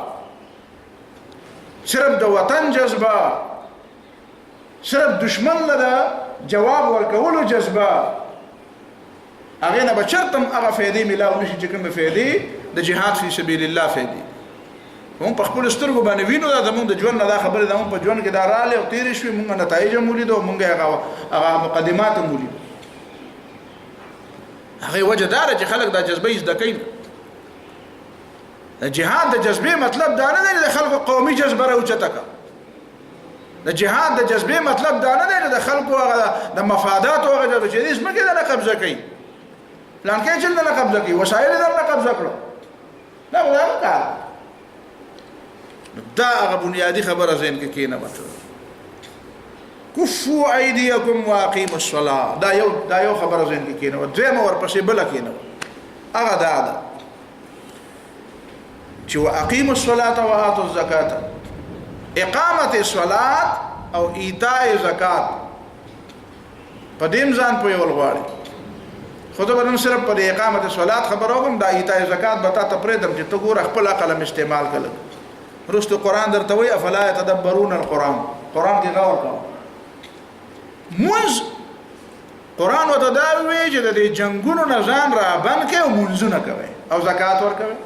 صرف د وطن جذبه، صرف دشمن له د جواب ورکولو جذبه، هغې نه به چېرته هم هغه فایدې میلاو نه شي چې کومې فایدې د جهاد فی سبیل الله فایدې موږ په خپلو سترګو باندې وینو. دا زموږ د ژوند نه دا خبرې زموږ په ژوند کې دا راغلې او تېرې شوې، موږ نتایج هم ولیدو، موږ هغه مقدمات هم ولیدو. هغې وجه دا ده چې خلک دا جذبه یې زده کوي. د جهاد د جذبې مطلب دا نه دی چې د خلکو قومي جذبه راوچته کړه. د جهاد د جذبې مطلب دا نه دی چې د خلکو هغه د مفاداتو هغه جذبه چې دې ځمکې درنه قبضه کوي، پلانکې چې درنه قبضه کوي، وسایل یې درنه قبضه کړو، دا خو د هغه کار. دا هغه بنیادي خبره ذهن کې کېنوه. کفوا ایدیکم واقیموا الصلاة. دا یو خبره ذهن کې کېنوه. دویمه ورپسې بله کېنوه، هغه دا ده چې واقیموا الصلاة وآتوا الزکاة، اقامت الصلاة او ایتاء زکات په دې ځان پوهول غواړي. خو ته به نن صرف په اقامت الصلاة خبره وکړم، دا ایتاء زکات به تا ته پرېږدم چې ته ګوره خپل عقل استعمال کړه. وروسته قرآن درته وایي افلا یتدبرون القرآن، قرآن کې غور کوه. مونځ قرآن ورته دا وایي چې د دې جنګونو نه ځان را بند کړئ او مونځونه کوئ او زکات ورکوئ.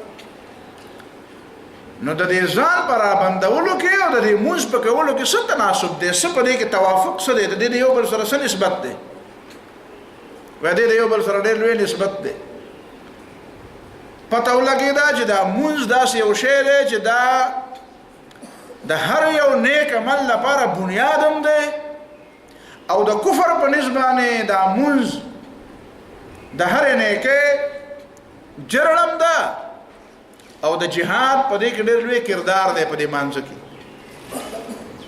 نو د دې ځان پر رابندولو کې او د دې مونځ په کولو کې څه تناسب دی، څه په دې کې توافق څه دی، د دې یو بل سره څه نسبت دی؟ و دې یو بل سره ډېر لوی نسبت دی. پته ولګېده چې دا مونځ داسې یو شی دی چې دا د هر یو نیک عمل لپاره بنیاد هم دی، او د کفر په نسبانه دا مونځ د هر نیکۍ جرړم ده، او د جهاد په دې کې ډېر لوی کردار دی په دې مانځ کې.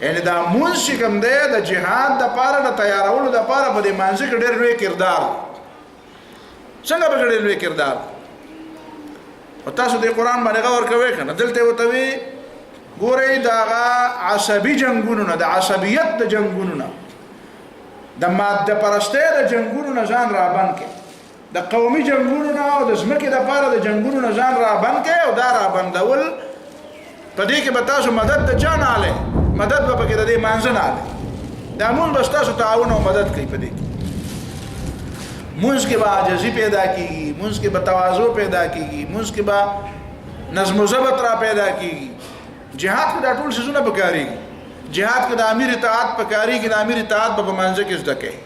یعنی دا مونځ چې کوم دی د جهاد دپاره د تیارولو دپاره په دې مانځ کې ډېر لوی کردار. څنګه به ډېر لوی کردار؟ او تاسو د قرآن باندې غور کوئ که نه، دلته ورته وي ګورئ د هغه عصبي جنګونو نه، د عصبیت د جنګونو نه، د ماده پرستۍ د جنګونو نه ځان رابند کړئ، د قومي جنګونو نه او د ځمکې دپاره د جنګونو نه ځان رابند کړئ. او دا رابندول په دې کې به تاسو مدد د چا نه اخلئ؟ مدد به پکې د دې مانځه نه اخلئ. دا مونځ به ستاسو تعاون او مدد کوي. په دې کې مونځ کې به عاجزي پیدا کېږي، مونځ کې به تواضع پیدا کېږي، مونځ کې به نظم و ضبط را پیدا کېږي. جهاد کې دا ټول څیزونه پکارېږي. جهاد کې د امیر اطاعت پکارېږي، د امیر اطاعت به په مانځه کې زده کوي.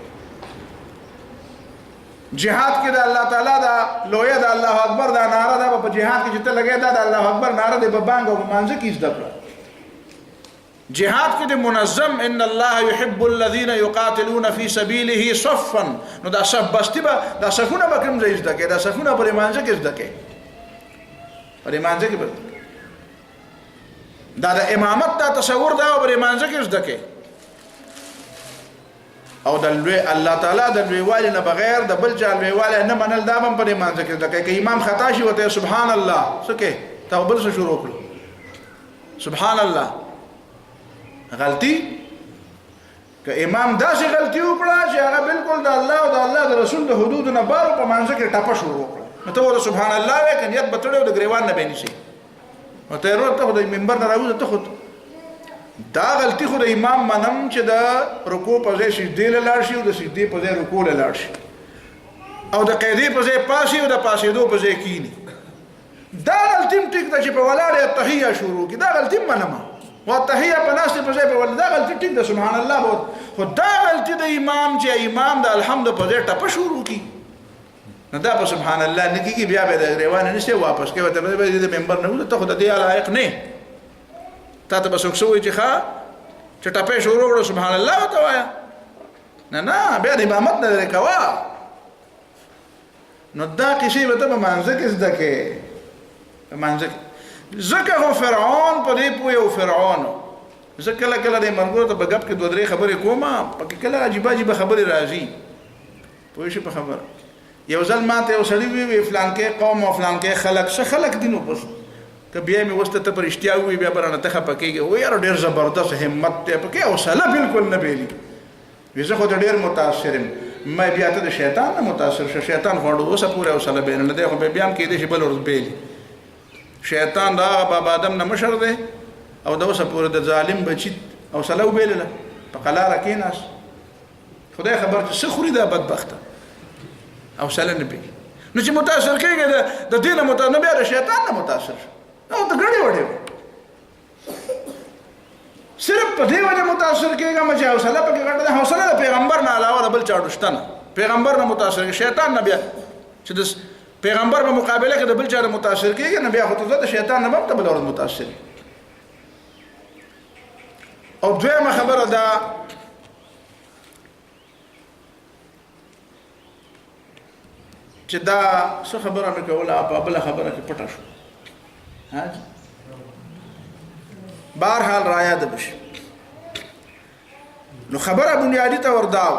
جهاد کې د الله تعالی دا لویه د الله اکبر دا نعره ده په جهاد کې چې ته لګې دا د الله اکبر نعره ده په بانګ او په مانځه کې زده کړه. جهاد کې د منظم ان الله يحب الذين يقاتلون في سبيله صفا، نو دا صف بستی به دا صفونه به کوم ځای زده کوي؟ دا صفونه په مانځه کې زده کوي، په مانځه کې دا د امامت دا تصور دا په مانځه کې زده کوي. او د لوی الله تعالی د لویوالي نه بغیر د بل چا لویوالی نه منل دا هم په مانځه کې زده کوي. که امام خطا شي ورته سبحان الله څه کوي؟ تا بل څه شروع کړو سبحان الله. غلطي که امام داسې غلطي وکړه چې هغه بالکل د الله او د الله د رسول د حدودو نه بار په مانځه کې ټپه شروع کړه، نو ته ورته سبحان الله وایې که نیت به تړی او د ګریوان نه به نیسي، نو ته یې ته خو د منبر نه راوځه. ته خو دا غلطي خو د امام منم چې د رکوع په ځای سجدې له لاړ شي او د سجدې په ځای رکوع له لاړ شي، او د قیدې په ځای پاسي او د پاسېدو په ځای کینی. دا غلطي هم ټیک ده چې په ولاړې تحیه شروع کړي، دا غلطي هم منم. والتحیه په ناستې په ځای په ولې دا غلطي ټیک ده سبحان الله به، خو دا غلطي د امام چې امام د الحمد په ځای ټپه شروع کړي، نو دا په سبحان الله نه کېږي. بیا به د ګریوان نه نیسي واپس کوي، ورته به د منبر نه وځه. ته خو د دې لایق نه، تا ته به څوک څه وایي چې ښه چې ټپې شروع کړو سبحان الله ورته وایه. نه بیا د امامت نه لرې کوه. نو دا کیسې به ته په مانځه کې زده کوې، په مانځه کې. ځکه خو فرعون په دې پوهې او فرعون زه کله کله د ملګرو ته په ګپ کې دوه درې خبرې کوم، پکې کله عجیبه عجیبه خبرې راځي. پوه شي په خبره؟ یو ځل ما ته یو سړي وویل فلانکې قوم او فلانکې خلک څه خلک دي، نو بس که بیا مې اوس ته په رښتیا ووایي بیا به رانه ته خفه کېږي. وایي یاره ډېر زبردست همت دی پکې، حوصله بالکل نه بېلي. وایي زه خو ته ډېر متاثر یم. ما بیا ته د شیطان نه متاثر شه، شیطان خو اوسه پورې حوصله بېل نه دی، خو بیا هم کېدای شي بل ورځ بېلي. شیطان د هغه بابا آدم نه مشر دی او د اوسه پورې د ظالم بچي حوصله وبېلله، په قلاره کېناست. خدای خبر چې څه خوري دا بدبخته، حوصله نه بېلي. نو چې متاثر کېږي د دې نه متاثر، نو بیا د شیطان نه متاثر شه. او ته ګډې وډې صرف په دې وجه متاثر کېږم چې حوصله پکې غټه ده. حوصله د پیغمبر نه علاوه د بل چا شته نه، پیغمبر نه متاثر کېږي، شیطان نه. بیا چې د پیغمبر په مقابله کې د بل چا نه متاثر کېږي، نه بیا خو ته د شیطان نه به هم ته بله ورځ متاثر. او دویمه خبره ده چې دا څه خبره مې کوله په بله خبره کې پټه شو. بهرحال رایاده بشي. نو خبره بنیادی ته ورداو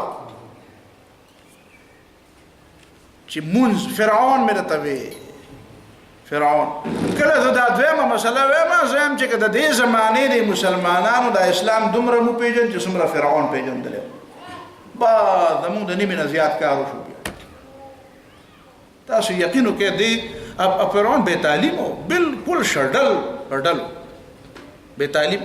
چې مونږ فرعون مې ته وی فرعون کله زه دا دویمه مسله وایم زم چې د دې زمانه د مسلمانانو د اسلام دومره مو پیژن چې څومره فرعون پیژندل با زموږ د نیمه نه زیات کار وشو تاسو یقینو کې دی فرعون بے تعلیم او بالکل شډل بے تعلیم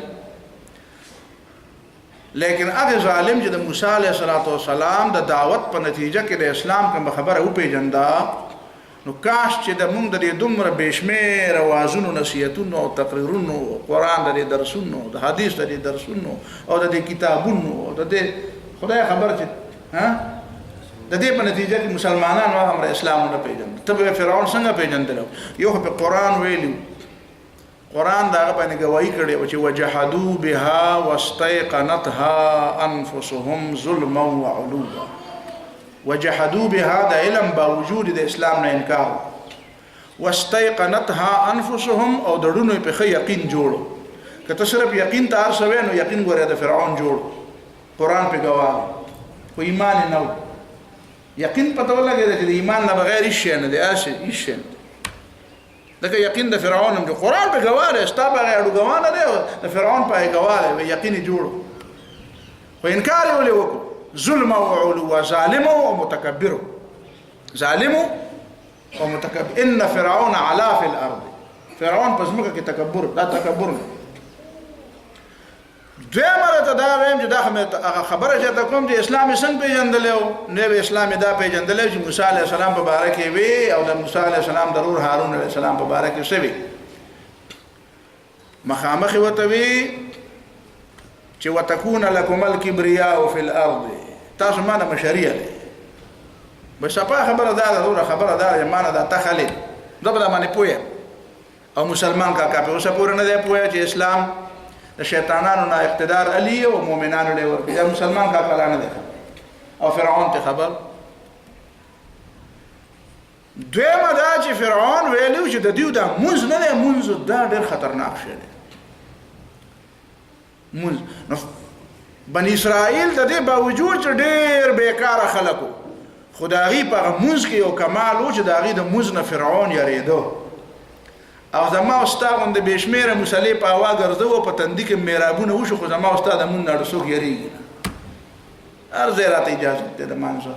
لیکن هغه ظالم چې د موسی علیه السلام د دعوت په نتیجه کې د اسلام کوم خبره او پیژندا نو کاش چې د مونږ د دومره بشمیر اوازونو نصیحتونو او تقریرونو قرآن د درسونو د حدیث د درسونو او د کتابونو او د خدای خبر چې ها د دې په نتیجه کې مسلمانانو هم اسلام نه پیژند ته فرعون څنګه پیژندل یو په قرآن ویلو قرآن دا باندې گواہی کړي او چې وجحدوا بها واستيقنتها انفسهم ظلما وعلوا وجحدوا بها د علم باوجود د اسلام نه انکار واستيقنتها انفسهم او دړونو په خې یقین جوړو کته صرف یقین تار شوی نو یقین ګوره د فرعون جوړ قرآن په گواه خو ایمان نه یقین پته ولګی چې ایمان نه بغیر هیڅ نه دی اشه هیڅ دغه یقین د فرعون هم د قرآن په گواه دی ستا بغیر د گواه نه دی د فرعون په گواه دی یقین جوړو خو انکار یې ولې وکړو ظلم او علو ظالم او متکبر ظالم او متکبر ان فرعون علا فی الارض فرعون پس موږ کې تکبر دا تکبر دوی مرته دا ویم چې دا خبره چې ته کوم چې اسلام څنګه پیژندل او نو اسلام دا پیژندل چې موسی علیه السلام په باره کې وی او د موسی علیه السلام ضرور هارون علیه السلام په باره کې شوی مخامخ وته وی چې وتكون لكم الكبرياء في الارض تاسو معنا مشریه بس په خبره دا ضروره خبره دا معنا دا تخلي دبل باندې پوهه او مسلمان کا په اوسه پورې نه دی پوهه چې اسلام د شیطانانو نه اقتدار علی او مؤمنانو له ورکړي دا مسلمان کا کلا نه دی او فرعون ته خبر دویمه دا چې فرعون ویلو چې د دیو دا منځ نه دی منځ دا ډېر خطرناک شی دی منځ بنی اسرائیل د دې باوجود چې ډېر بیکاره خلکو خدایي په منځ کې یو کمال و چې داغي د منځ نه فرعون یریدو او زما استاد د بشمیره مصلی په هوا ګرځو په تندې کې میرابونه وشو خو زما استاد مون نه رسوک یریږي ارزه راته اجازه ده د مانځه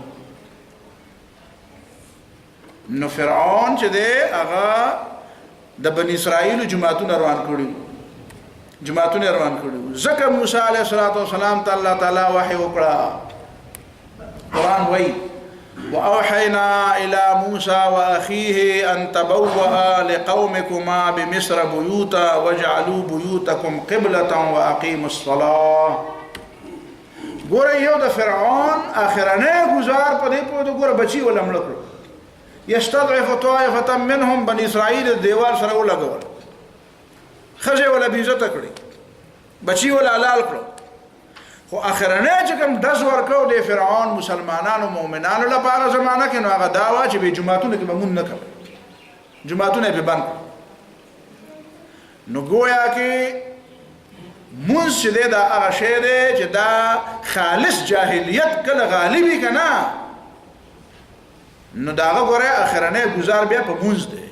نو فرعون چې دی هغه د بنی اسرائیل جماعتونه روان کړي ځکه موسی علیه السلام ته الله تعالی وحی وکړه قرآن وایي وأوحينا إلى موسى وأخيه أن تبوأ لقومكما بمصر بيوتا واجعلوا بيوتكم قبلة وأقيموا الصلاة ګوره یو د فرعون اخرنه گزار په دې په ګوره بچي ولم لکړو یستضعف طائفة منهم بني اسرائيل دیوال سره ولګول خزه ولا بیزته کړی بچي ولا حلال کړو خو اخرنه چې کوم دز ورکو د فرعون مسلمانانو مؤمنانو لپاره زمانہ کې نو هغه داوا چې به جماعتونه کې بمون نه کوي جماعتونه به بند نو گویا کې مونږ دې دا هغه شی دی چې دا خالص جاهلیت کله غالبي کنا نو دا غوړه اخرنه گزار بیا په مونږ دی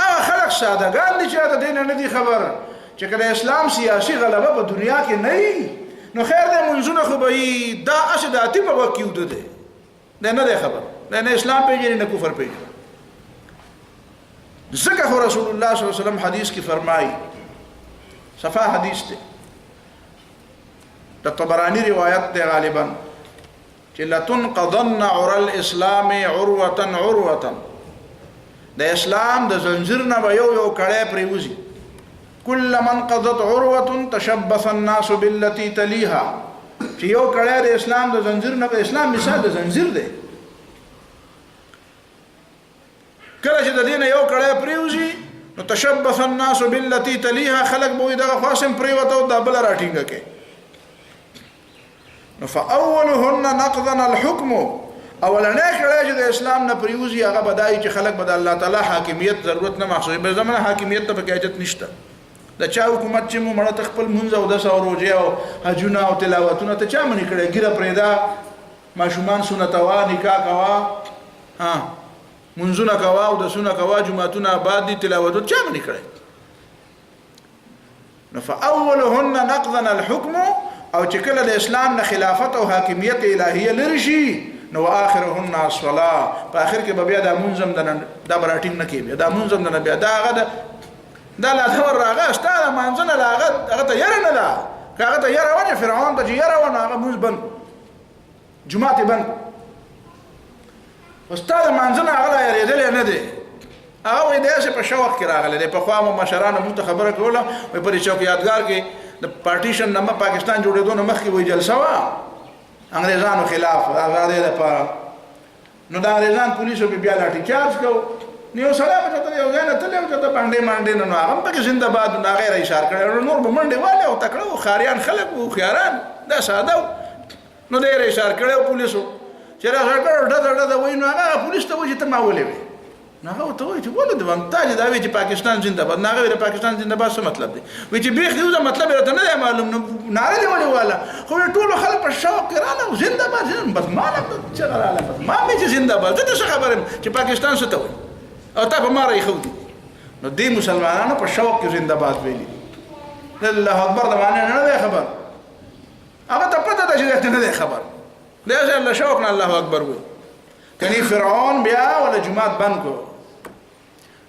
هغه خلک سادهګان دي چې دا دین نه دي خبر چې کله اسلام سیاسي غلبه په دنیا کې نه نو خیر دې منځونه خو به دا اشداتی په وکیو ده نه ده خبر نه اسلام پیژني نه کفر پیژني ذکر رسول الله صلی الله علیه وسلم حدیث کی فرمایي صفا حدیث ده طبرانی روایت ده غالبا چې لتنقضن عرى الاسلام عروه د اسلام د زنجیر نه به یو کړه پریوزي كل من قضت عروه تشبث الناس بالتي تليها چې یو کړه د اسلام د زنجیر نه په اسلام مثال د زنجیر دی کله چې د دین یو کړه پریوزي نو تشبث الناس بالتي تليها خلق به دغه خاصم پریوته او د بل راټینګه کې نو فاولهن نقضا الحكم اولنه کړه چې د اسلام نه پریوزي هغه بدای چې خلق بد الله تعالی حاکمیت ضرورت نه محسوسه به زمانه حاکمیت ته بګاجت نشته د چا حکومت چې مو مړه خپل منځ او د روزه او حجونه او تلاوتونه ته چا منی کړي ګیره پرېدا ماشومان سنت وا نکاح کوا ها منځونه کوا او د سنت کوا جمعتونه آباد دي تلاوت چا منی کړي نو فاولهن نقضا الحكم او چې کله د اسلام نه خلافت او حاکمیت الهیه لري شي نو اخرهن الصلاه په اخر کې به بیا د منظم د براټینګ نه کې بیا د منظم نه بیا دا غد دا لا ثور راغه استاد مانځنه لاغه هغه ته ير نه دا هغه ته ير ونه فرعون ته ير ونه هغه موږ بن جمعه بن استاد مانځنه هغه یریدل نه دی هغه دې څه په شوق کې راغله د په خوا مشرانو مونږ ته خبره کوله په پرې چوک یادګار کې د پارټیشن نامه پاکستان جوړېدو نه مخکې وی جلسه وا انګريزانو خلاف آزادۍ لپاره نو دا انګريزان پولیسو په بیا لاټي چارج کو نیو سلام ته یو ځای نه تلو ته باندې باندې نو هغه په زنده باد نه غیر اشاره کړو نور به منډه والے او تکړو خاریان خلک او خياران دا ساده نو ډېر اشاره کړو پولیسو چې راځه کړو ډډه وای نو هغه پولیس ته وځي ته ما ولې وي نه هغه ته وایي چې ولې د وانتاج دا وی چې پاکستان زنده باد نه غوړي پاکستان زنده باد څه مطلب دی وی چې بیخ یو مطلب راته نه معلوم نه دی ولې والا خو ټول خلک په شوق کړه زنده باد بس ما نه چې رااله ما مې چې زنده باد ته څه خبره چې پاکستان څه ته وایي او تا په ماره خو دي نو دې مسلمانانو په شوق کې زنده باد ویلي الله اکبر دا معنی نه دی خبر هغه ته پته ده چې نه دی خبر دا چې الله شوق نه الله اکبر وي کني فرعون بیا ولا جمعات بند کو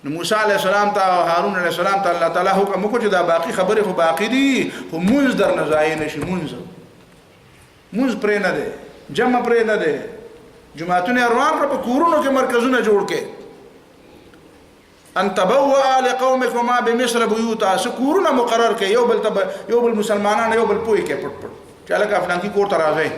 نو موسی علیہ السلام ته هارون علیہ السلام ته الله تعالی حکم وکړ چې دا باقی خبره خو باقی دي خو مونږ در نه ځای نشي مونږ پرې نه دی جمع پرې نه دی جمعتونه روان کړ په کورونو کې مرکزونه جوړ کې ان تبوأ لقومكما بمصر بيوتا سکورونه مقرر کې یو بل مسلمانانو یو بل پوي کې پټ چاله کا فلان کی کور ته راځي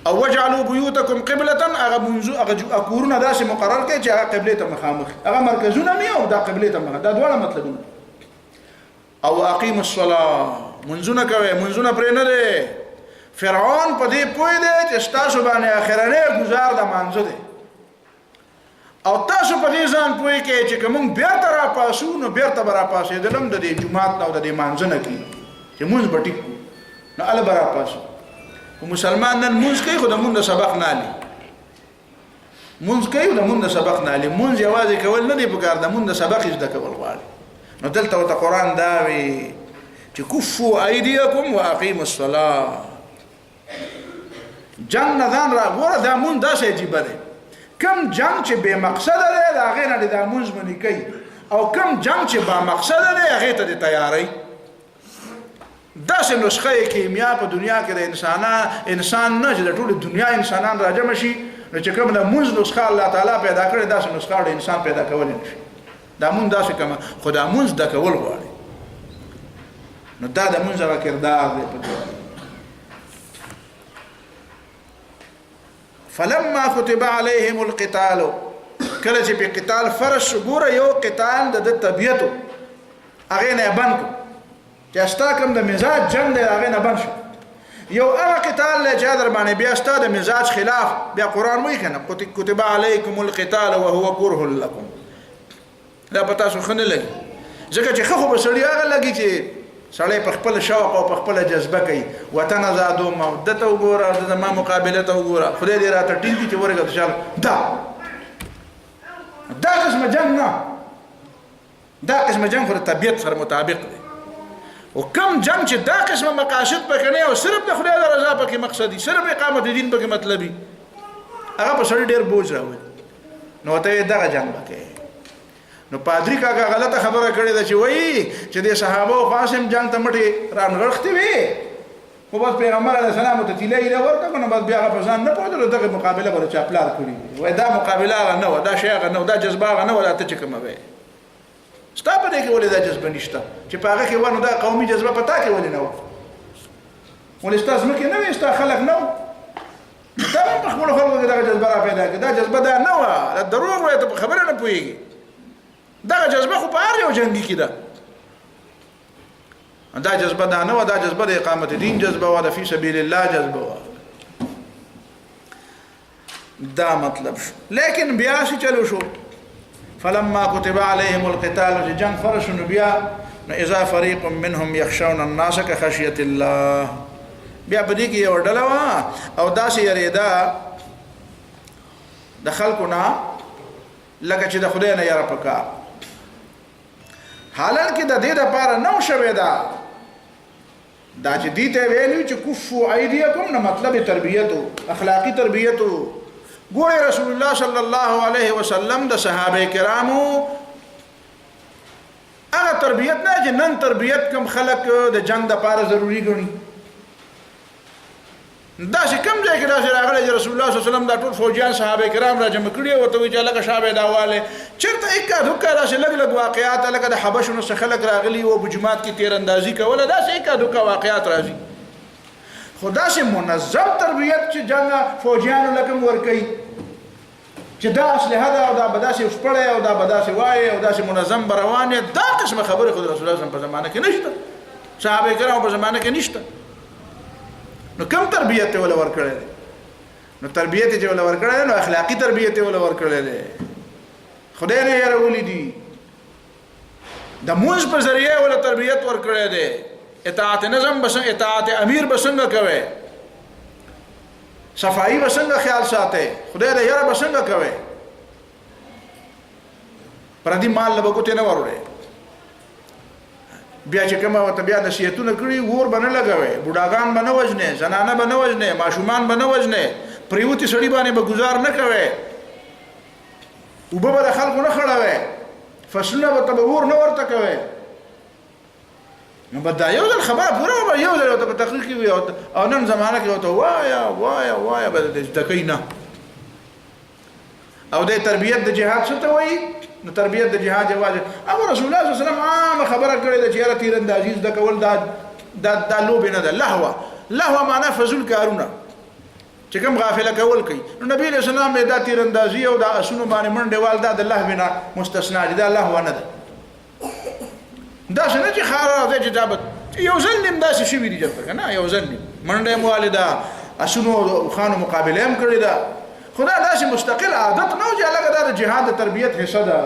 او وجعلوا بيوتكم قبلة اغه منزو اغه کورونه داسې مقرر کې چې هغه قبله ته مخامخ هغه مرکزونه مې او دا قبله ته مخامخ دا ډول مطلبونه او اقيموا الصلاه منزونه کوي منزونه پرې نه دي فرعون په دې پوي دي چې تاسو باندې اخرنه گزار د مانزه دي او تاسو په دې ځان پوي کې چې کوم بیرته را پاسو نو بیرته را پاسې دلم د دې جمعات او د دې مانځنه کې چې مونږ بټیک نو ال برا پاسو مسلمان نن مونږ کوي خو د مونږ سبق نه علي مونږ کوي د مونږ سبق نه علي مونږ یوازې کول نه دی پکار د مونږ سبق زده کول غواړي نو دلته د قران دا وی چې کفوا ايديكم واقيموا الصلاه جنگ نه ځان را غوړه دا مونږ داسې عجیب دی کم جنگ چې به مقصد دی دا غیر نه د مونږ منی کوي او کم جنگ چې با مقصد دی هغه ته تیاری داسې نسخه کیمیا په دنیا کې د انسان نه چې د ټول دنیا انسانان راجم شي نو چې کوم د مونږ نسخه الله تعالی پیدا کړی داسې نسخه د انسان پیدا کول نشي دا مونږ داسې کوم خدا مونږ د کول غواړي نو دا د مونږ هغه کردار دی په فلما كتب عليهم القتال کله چې په قتال فرض ګوره یو قتال د طبيعت هغه نه بند چې استا کوم د مزاج جنگ دی هغه نه بند شو یو هغه قتال له جادر باندې بیا استا د مزاج خلاف بیا قران وایي کنه كتب عليكم القتال وهو كره لكم دا پتا شو خنه لګي ځکه چې خو به سړی هغه لګي چې سړی په خپل شوق او په خپل جذبه کوي وطن آزادو مودته وګوره د ما مقابله ته وګوره خدای دې راته ټینګي چې ورګه تشال دا قسم جنگ نه دا قسم جنگ پر طبيعت سره مطابق دی او کم جنگ چې دا قسم مقاصد پکې نه او صرف د خدای رضا پکې مقصدی صرف اقامت دین پکې مطلبي هغه په سړی ډیر بوج راوړي نو ته دا جنگ پکې نو پادری کاغه غلطه خبره کړې ده چې وایي چې د صحابه او قاسم جنگ ته مټي رانغښتي وي خو بس پیغمبر علیه السلام ته تیلې نه ورته نو بس بیا غو ځان نه پوهېدل دغه مقابله پر چا پلار کړی وای دا مقابله نه و دا شی نه و دا جذبه نه و دا ته کوم وای ستا په دې کې ولې دا جذبه نشته چې په هغه کې ونه دا قومي جذبه پتا کې ولې نه و ولې استاد مکه نه وي استا خلق نه دا په خپل خلکو کې دا جذبه را پیدا کړه دا جذبه دا نه و دروغ وای ته خبره نه پوهیږي دا جذبه خو په هر یو جنگي کې ده دا جذبه دا نه و دا جذبه د اقامت دین جذبه و د فی سبیل الله جذبه و دا مطلب شو لیکن بیا شي چلو شو فلما كتب عليهم القتال جنگ فرش بیا اذا فريق منهم يخشون الناس كخشيه الله بیا بدی کی اور ډلوا او داسې یریدا د خلقنا لکه چې د خدای نه یاره پکا حالانکه د دې لپاره نو شوي دا چې دې ته ویلو چې کفو ایدیکم نه مطلب تربیته اخلاقی تربیته ګوره رسول الله صلی الله علیه وسلم د صحابه کرامو هغه تربیت نه چې نن تربیت کم خلق د جنگ د لپاره ضروری ګڼي دا چې کم ځای کې دا چې راغلی چې رسول الله صلی الله علیه وسلم دا ټول فوجیان صحابه کرام را جمع کړي او ته وی چې لکه شابه داواله چرته اکا دوکا دا چې لګ واقعات لکه د حبشو نو خلق راغلي او بجماعت کې تیر اندازي کوله دا چې اکا دوکا واقعات راځي خدا سے منظم تربیت چې جنگ فوجیانو لکم ور کوي چې دا اسلحه دا او دا بداسي وسپړې او دا بداسي وای او دا چې منظم بروانه دا قسمه خبره خود رسول الله په زمانه کې نشته صحابه کرام په زمانه کې نشته نو کم تربیت ولا ور کړل نو تربیت چې ولا ور کړل نو اخلاقی تربیت ولا ور کړل خدای نه یې راولې دي د موږ په ذریعہ ولا تربیت ور کړل دي اطاعت نظم بس اطاعت امیر بسنګ کوي صفائی بسنګ خیال ساته خدای دې یاره بسنګ کوي پر دې مال له بګوته نه وروړي بیا چې کومه وته بیا نصیحتونه کړی ور باندې لګوي بوډاګان باندې وژنه زنانه باندې وژنه ماشومان باندې وژنه پریوتی سړی باندې به گزار نه کوي وبو به خلکو نه خړاوي فصلونه به تبور نه ورته کوي نو بدا یو ځل خبره پوره یو ځل ته تحقیق وي او نن زمانه کې وته وایا به د تکینا او د تربیت د جهاد څه ته وایي نو تربیت د جهاد واجب ابو رسول الله صلی الله علیه وسلم عام خبره کړې ده چې یاره تیر اندازي د کول دا لوب نه ده لهو معنا فزول کارونه چې کوم غافله کول کوي نو نبی رسول الله دا تیر اندازي او دا اسونو باندې منډه وال دا د الله بنا مستثنا دي دا لهو نه ده دا څنګه چې خارا د جواب یو ظلم داسې شي ویل جوړ کنه یو ظلم منډه موالده اسونو خانو مقابله هم کړی دا خدا داسې مستقل عادت نه چې الګا د جهاد د تربیت حصہ ده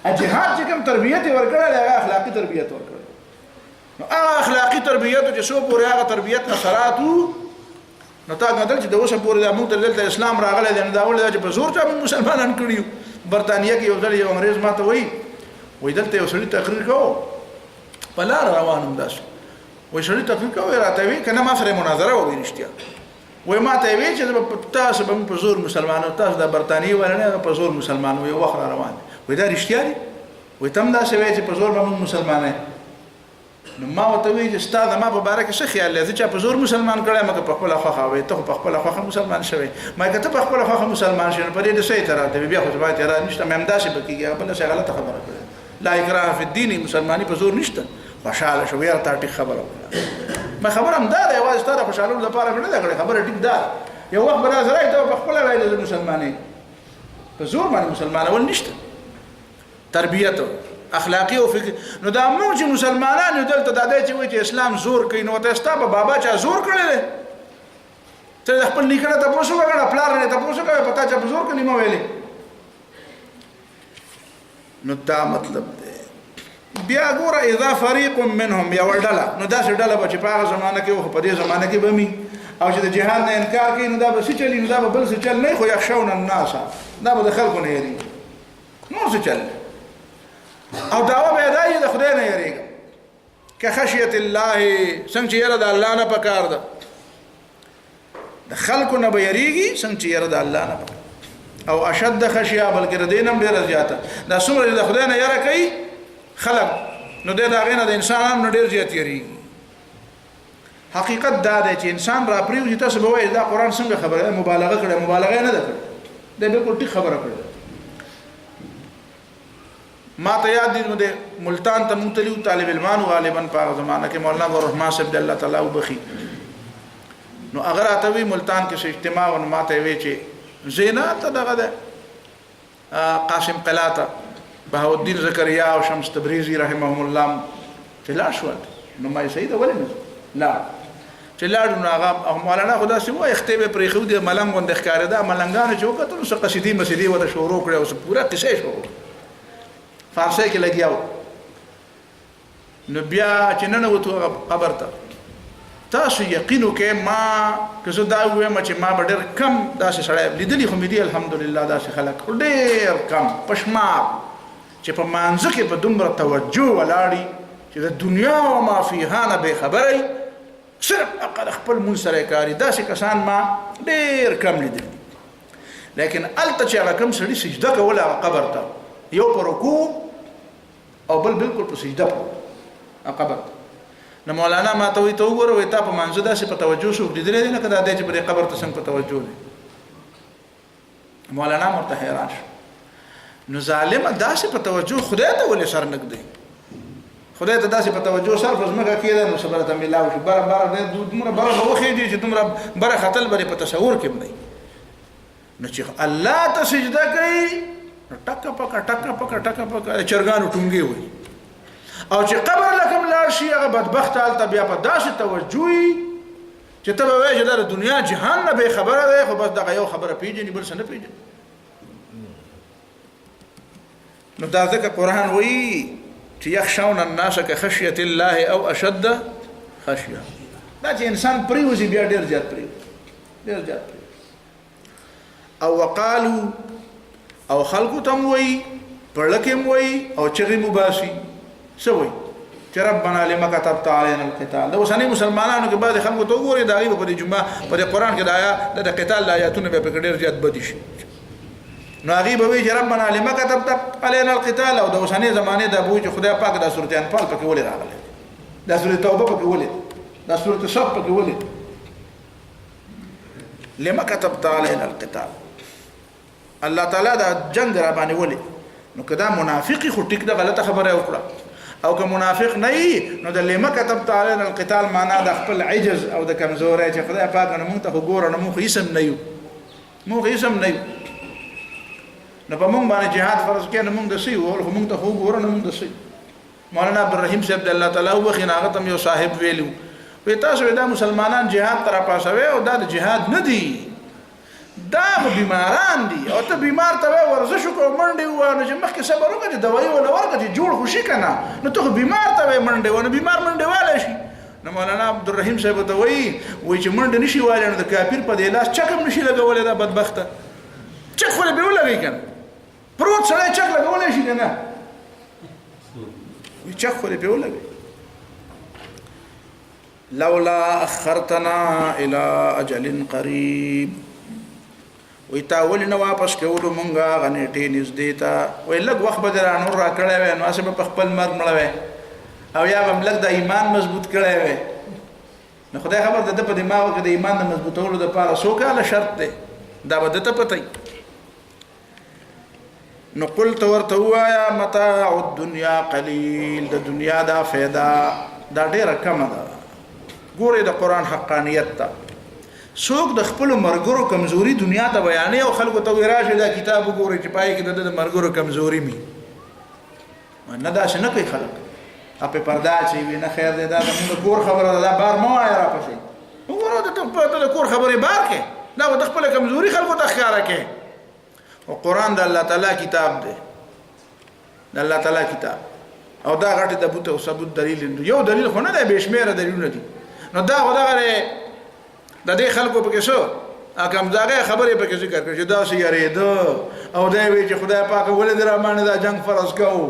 الجهاد چې کوم تربیت ورکړل هغه اخلاقی تربیت ورکړل نو هغه اخلاقی تربیت چې سو پورې هغه تربیت اثراتو نو تا غدل چې د اوسه پورې د موږ د اسلام راغله د داول چې په زور چې مسلمانان کړیو برتانیې کې یو ځل یو انګريز ماته وای دلته یو سړی تقریر کوو په لار روانم داس وای سړی تقریر کوي راته وی کنه ما سره مناظره و وینشتیا وای ما ته وی چې تاسو به په زور مسلمانانو تاسو د برتانیې ورنه په زور مسلمانانو یو وخت روان وای دا رښتیا دي وای تم دا شوی چې په زور به مسلمانانه نو ما ته وی چې استاد ما په باره کې څه خیال لري چې په زور مسلمان کړه مګه په خپل خوخه وای ته په خپل خوخه مسلمان شوی ما کته په خپل خوخه مسلمان شې په دې د سې تر ته بیا خو ځبای تر نشته مې امداسه بکیږي بل څه غلطه خبره کړه لا اکراه فی الدین مسلمانی په زور نشته خوشاله شو یاره تا ټیک خبره ما خبرم دا دی واځ ستاره خوشاله لپاره نه دا خبره ټیک ده یو وخت بنا زراي ته په خپل وایي د مسلمانۍ په زور باندې مسلمانول نشته تربیته اخلاقی او فکر نو دا موږ چې مسلمانان یو دلته د دې چې وایي چې اسلام زور کوي نو ته ستا بابا چا زور کړل ته خپل لیکنه ته پوښتنه وکړه پلان نه ته پوښتنه کوي پتا چې زور کلمه ویلې نو دا مطلب دی بیا ګوره اذا فريق منهم یا ورډلا نو دا څه ډله به چې په هغه زمانه کې او په دې زمانه کې به می او چې د جهاد نه انکار کوي نو دا به څه چلی نو دا به بل څه چل نه خو یخشون الناس دا به د خلکو نه یری نو څه چل او داوا به دای د خدای نه یریږي که خشیت الله څنګه چې یره د الله نه پکار ده د خلکو نه به یریږي څنګه چې یره د الله نه او اشد خشیه بلکې د دینم ډیره زیاته دا څومره د خدای نه یره کوي خلق نو د غینه د انسانانو نه ډیر زیات یریږي حقیقت دا دی چې انسان را پریوځي تاسو به وایي دا قران څنګه خبره مبالغه کړي مبالغه نه ده کړې دا بالکل ټیک خبره کړې ما ته یاد دي نو د ملتان ته مونتلیو طالب علمان غالبا په زمانہ کې مولانا الرحمن صاحب الله تعالی وبخي نو اگر اتوي ملتان کې اجتماع او ما ته وی چې زینا ته دغه ده قاسم قلاته بهاءالدین زکریا او شمس تبریزی رحمهم الله چې لا شو نو ما سید ولنه لا چې لاړو نو هغه مولانا خدا سي وای اختیبه پرې خو دې ملنګ وند ښکارې دا ملنګانو چې وکړو څه قصیدې مسیدې وته شروع کړې او پورا قصې شو فارسی کې لګیاو نو بیا چې نن وته قبر ته تاسو یقین وکئ ما که زه دا وایم چې ما به ډېر کم داسې سړی لیدلي خو مې دي الحمدلله داسې خلک ډېر کم پشمار چې په مانځه کې په دومره توجه ولاړي چې د دنیا او ما فیها نه بې خبره وي صرف هغه خپل مونځ سره یې کاري داسې کسان ما ډېر کم لیدلي لیکن هلته چې هغه کوم سړي سجده کوله هغه قبر ته یو په رکوع او بل بالکل په سجده په قبر ته نو مولانا ما ته وی ته وګوره وی تا په منځ داسې په توجه شو لیدلې دي لکه دا دی چې په قبر ته څنګه په توجه دي مولانا مرته حیران شو نو ظالم داسې په توجه خدای ته ولې سر نګدي خدای ته داسې په توجه سر فزمکه کېده نو صبر ته ملاو شي بار دومره بار وخی دي چې دومره بار خطل بری په تصور کې نه نو چې الله ته سجده کوي ټکا پکا چرګانو ټونګي وي او چې قبر لکم لاړ شي هغه بدبخت هلته بیا په داسې توجه وي چې ته به وایې چې دا د دنیا جهان نه بې خبره دی خو بس دغه یو خبره پېژني بل څه نه پېژني نو دا ځکه قرآن وایي چې یخشون الناس کخشیة الله او اشد خشیه دا چې انسان پرېوځي بیا ډېر زیات پرېوځي او وقالو او خلقو ته م وایي پړکې م وایي او چغې مو باسي څه وایي چې ربنا لما كتبت علينا القتال دا اوسنۍ مسلمانانو کې بعضې خلکو ته وګورئ د هغې به په دې جمعه په دې قرآن کې د قتال د آیاتونه به پکې ډېر زیات بدي شي نو هغې به وایي چې ربنا لما كتبت علينا القتال او د اوسنۍ زمانې دا به وایي چې خدای پاک دا سورت انفال پکې ولې راغلی دا سورت توبه پکې ولې دا سورت صف پکې ولې لما كتبت علينا القتال الله تعالی دا جنگ را باندې ولې نو که دا منافقي خو ټیک ده غلطه خبره وکړه او که منافق نه وي نو د لما كتبت علينا القتال معنا د خپل عجز او د کمزورۍ چې خدای پاک نه مونږ ته خو ګوره نه مونږ خو اسم نه یو نو په مونږ باندې جهاد فرض کړي نه مونږ د څه یو خو مونږ ته خو ګوره نه مونږ د څه مولانا عبدالرحیم صاحب د الله تعالی وبخښي هغه ته یو صاحب ویلو وی تاسو دا مسلمانان جهاد ته راپاسوي او دا د جهاد نه دي دا بیماران دي او ته بیمار ته ورزش وکړو منډې ووایه نو چې مخکې صبر وکړه چې دوایي وله ورکړه چې جوړ خو شي که نه نو ته خو بیمار ته وایې منډې ووایه نو بیمار منډې والی شي نو مولانا عبدالرحیم صاحب ته وایي چې منډې نه شي وایلی نو د کافر په دې لاس چک هم نه شي لګولی دا بدبخته چک خو پرې ولګوي که نه پروت سړی چک لګولی شي که نه چک خو پرې ولګوي لولا اخرتنا الى اجل قریب وی تا ولی نه واپس کولو مونږه هغه نیټې نږدې ته وی لږ وخت به دې را نور را کړی وی نو هسې به په خپل مرګ مړه وی او یا به م لږ د ایمان مضبوط کړی وی نو خدای خبر د ده په دماغو کې د ایمان د مضبوطولو دپاره څو کاله شرط دی دا به ده ته پته نو قل ته ورته ووایه متاع الدنیا قلیل د دنیا دا فایده دا ډېره کمه ده ګورئ د قرآن حقانیت ته څوک د خپلو مرګرو کمزوري دنیا ته بیانوي او خلکو ته وایي راشئ دا کتاب وګورئ چې پای کې د ده د مرګرو کمزوري مي نه داسې نه کوي خلک په پرده اچوي نه خیر دی دا زموږ د کور خبره ده دا بار مه وایه راپسې وګوره ته د کور خبرې بار کې دا به د خپله کمزوري خلکو ته ښکاره کې او قرآن د الله تعالی کتاب دی د الله تعالی کتاب او دا غټې د بوت او ثبوت دلیل یو دلیل خو نه دی بې شمېره دلیلونه دي نو دا خو دغه د دې خلکو پکې شو کمزارۍ خبرې پکې ذکر کړي چې داسې یارېده او دی وایي چې خدای پاک ولې دې راباندې دا جنګ فرض کوو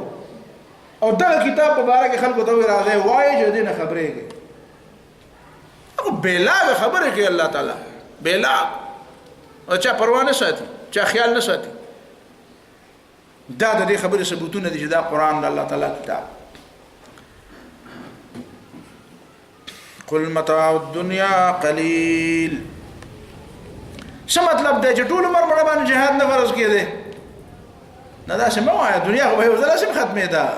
او دغه کتاب په باره کې خلکو ته وایي راځئ وایي چې دې نه خبرېږي هغه بېلاغه خبرې کوي الله تعالی بېلاغ او چا پروا نه ساتي چا خیال نه ساتي دا د دې خبرې ثبوتونه دي چې دا قرآن د الله تعالی کتاب قل متاع الدنیا قلیل څه مطلب دی چې ټول عمر مړه باندې جهاد نه فرض کېدی نه داسې مه وایه دنیا خو به یو ځل هسې ختمېده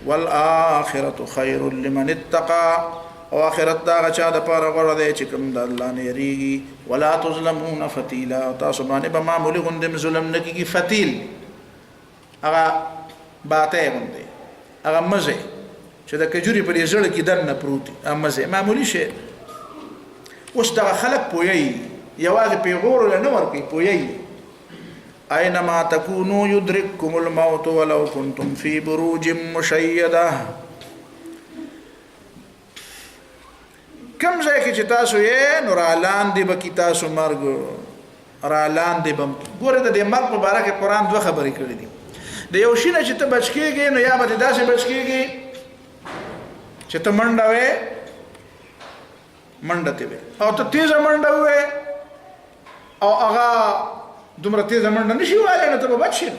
والآخرة خیر لمن اتقى او آخرت دا هغه چا دپاره غوره دی چې کوم د الله نه یریږي ولا تظلمون فتیلا تاسو باندې به معمولي غوندې ظلم نه کېږي فتیل هغه باتی غوندې هغه مزې چې د کجوري په دې زړه کې دننه پروت دي مزې معمولي شی اوس دغه خلک پوهیږي یوازې پیغور له نه ورکوي پوهیږي اينما تكونوا يدرككم الموت ولو كنتم في بروج مشيده. کم ځای کې چې تاسو یې نو را لاندې به کې تاسو مرګ را لاندې به ګوره د دې مرګ په باره کې قرآن دوه خبرې کړې دي. د یو شي نه چې ته بچ کېږې نو یا به دې داسې بچ کېږي چې ته منډه وې منډه ته وې او ته تیزه منډه وې او هغه دومره تیزه منډه نشي وهلی نو ته به بچ شې.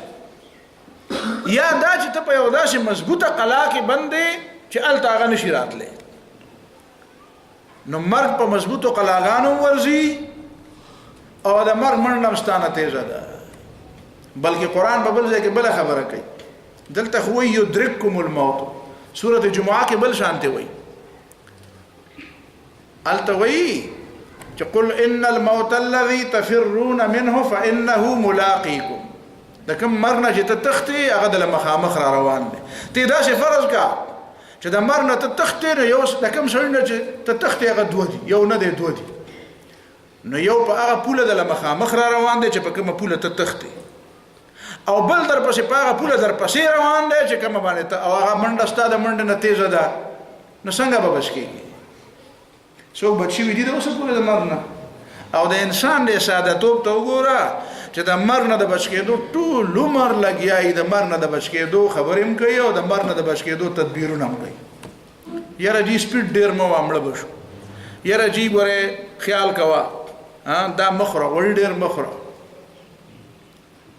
یا دا چې ته په یو داسې مضبوطه قلا کې بند یې چې هلته هغه نشي راتلی. نو مرګ په مضبوطو قلاګانو ورځي او د مرګ منډه هم ستانه تیزه ده. بلکې قرآن په بل ځای کې بله خبره کوي. دلته خو وایي یدرککم الموت، سورة جمعه کې بل شانته وایي. هلته وایي چې قل ان الموت الذي تفرون منه فانه ملاقيكم. د کوم مرګ نه چې ته تښتې هغه د مخامخ را روان دی. ته داسې فرض کا چې د مرګ نه ته تښتې نو یو د کوم سړي نه چې ته تښتې هغه دوه دي، یو نه دی دوه دي. نو یو په هغه پوله د مخامخ را روان دی چې په کومه پوله ته تښتې، او بل در پسې په هغه پوله در پسې روان دی چې کومه باندې ته او هغه منډه ستا د منډې نه تیزه ده. نو څنګه به بچ کېږي؟ څوک بچ شوي دي د اوسه پورې د مرګ نه؟ او د انسان د سادهتوب ته وګوره چې د مرګ نه د بچ کېدو ټول عمر لګیا یي. د مرګ نه د بچ کېدو خبرې هم کوي او د مرګ نه د بچ کېدو تدبیرونه هم کوي. یاره جی سپیډ ډېر مه وه مړه به شو، یاره جی ګورې خیال کوه دا مه خوره غوړي ډېر مه خوره.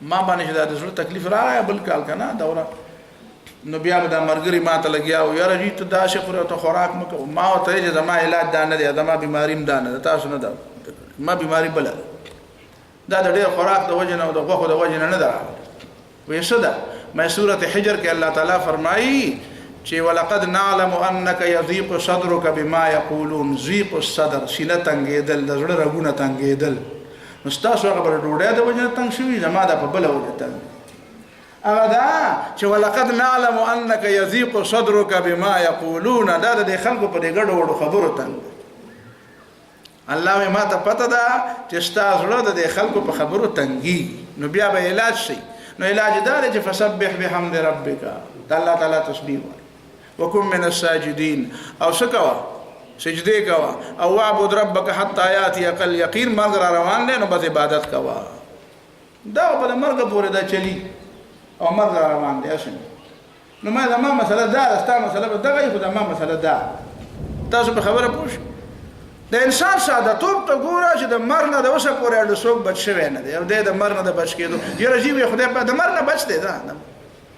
ما باندې چې دا د زړه تکلیف راغی بل کال که نه دوره، نو بیا به دا ملګري ما ته لګیا و یاره جی ته داسې خورې او ته خوراک مه کوه. ما ورته چې زما علاج دا نه دی، زما بیماري هم دا نه ده، تاسو نه ده، ما بیماري بله ده، دا د ډېر خوراک د وجې نه او د غوښو د وجې نه نه ده راغلی. وایي څه ده؟ ما سورة حجر کې الله تعالی فرمایي چې ولقد نعلم انک یضیق صدرک بما یقولون. ضیق الصدر، سینه تنګېدل، د زړه رګونه تنګېدل. نو ستاسو هغه به د ډوډۍ د وجې نه تنګ شوي، زما دا په بله وجه تنګ هغه دا چې ولقد نعلم انک یضیق صدرک بما یقولون. دا د دې خلکو په دې ګډو وډو خبرو تنګ. الله مې ما ته پته ده چې ستا زړه د دې خلکو په خبرو تنګېږي. نو بیا به علاج شي. نو علاج دا دی چې فسبح بحمد ربک، د الله تعالی تسبیح وایه، وکن من الساجدین، او څه کوه؟ سجدې کوه، او واعبد ربک حتی یاتیک الیقین. مرګ را روان دی نو بس عبادت کوه. دا په د مرګ پورې دا چلی او مرګ را روان دی اسنه. نو ما زما مسله دا ده، ستا مسله به دغه وي، خو زما مسله دا. تاسو په خبره پوه شئ. د انسان سادهتوب ته ګوره چې د مرګ نه د اوسه پورې اړ څوک بچ شوی نه دی، او دی د مرګ نه د بچ کېدو. یاره جیب یې خدای په د مرګ نه بچ دی.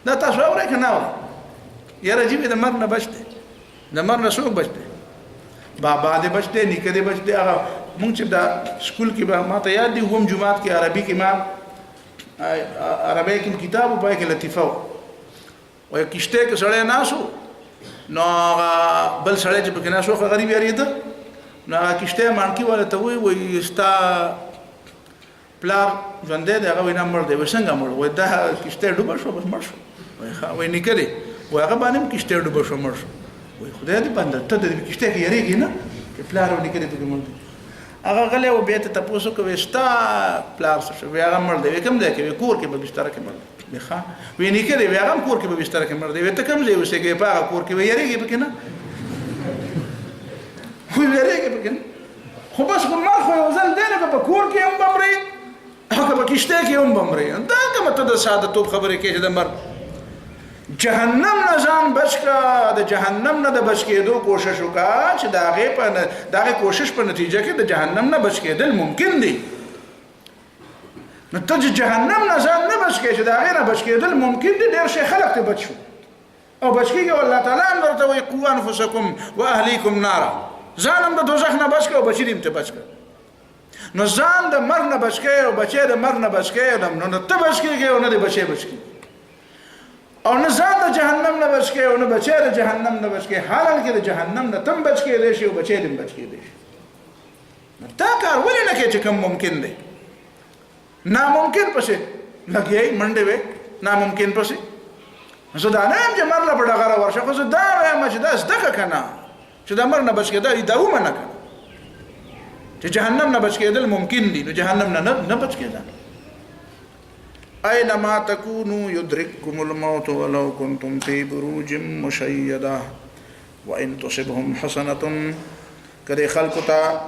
دا تاسو اورئ که نه اورئ؟ یاره جیب یې د مرګ نه بچ دی. د مرګ نه څوک بچ دی؟ بابا دې بچ دی، نیکه دې بچ دی. هغه مونږ چې دا سکول کې به ما ته یاد دي اووم جماعت کې عربي کې ما عربی کې کتاب و پای کې لطیفه و یو کشته کې سړی ناسو، نو هغه بل سړی چې پکې ناسو خو غریب یارېده. نو هغه کشته مانکي والا ته وایي ستا پلار ژوندی دی؟ هغه وایي نه مړ دی. وایي څنګه مړ؟ وایي دا کشته ډوبه شوه بس مړ شو. وایي نیکه دی؟ وایي هغه باندې هم کشته ډوبه شوه مړ شو. وایي خدای دې بنده ته د کشته کې یارېږي نه چې پلار او نیکه دې پکې مړ دی. هغه غلی و بیا ته تپوس وکړه وایي ستا پلار څه شو؟ وایي هغه مړ دی. وایي کوم ځای کې؟ وایي کور کې په بستره کې مړ دی. وایي نیکه دی؟ وایي هغه هم کور کې په بستره کې مړ دی. وایي ته کوم ځای اوسېږې؟ په هغه کور کې. وایي یارېږې پکې نه؟ وایي یارېږې پکې نه؟ خو بس خو مر خو یو ځل دی نه که په کور کې هم به مرې او که په کشتۍ کې هم به مرې. دا کومه ته د سادهتوب خبرې کوې چې د مرګ جهنم نه ځان بچ که، د جهنم نه د بچ کېدو کوشش وکړه چې د هغې کوشش په نتیجه کې د جهنم نه بچ کېدل ممکن دی. نو ته چې جهنم نه ځان نه بچ کړې چې د هغې نه بچ کېدل ممکن دي، ډېر شی خلک ته بچ شو او بچ کېږي. او الله تعالی هم درته وایي قوا انفسکم واهلیکم نارا. ځان هم د دوزخ نه بچ کړه او بچي دې هم ته بچ کړه. نو ځان د مرګ نه بچ کړې او بچی د مرګ نه بچ کړې، نو نه ته بچ کېږې او نه د بچی بچ کېږي، او نه ځان د جهنم نه بچ کړې او نه بچی د جهنم نه بچ کړې. حالانکه د جهنم نه تم بچ کېدی شي او بچی دې هم بچ کېدی شي. دا کار ولې نه کوې چې کوم ممکن دی؟ ناممکن پسې لګیایي منډې وې ناممکن پسې. زه دا نه یم چې مرګ له په ډغره ورشه، خو زه دا وایم چې دا زده کړه که نه چې د مرګ نه بچ کېدل دا ومنه که چې جهنم نه بچ کېدل ممکن دي. نو جهنم نه بچ کېدل. اينما تكونوا يدرككم الموت ولو كنتم في بروج مشيدة وان تصبهم حسنة. کدی خلق تا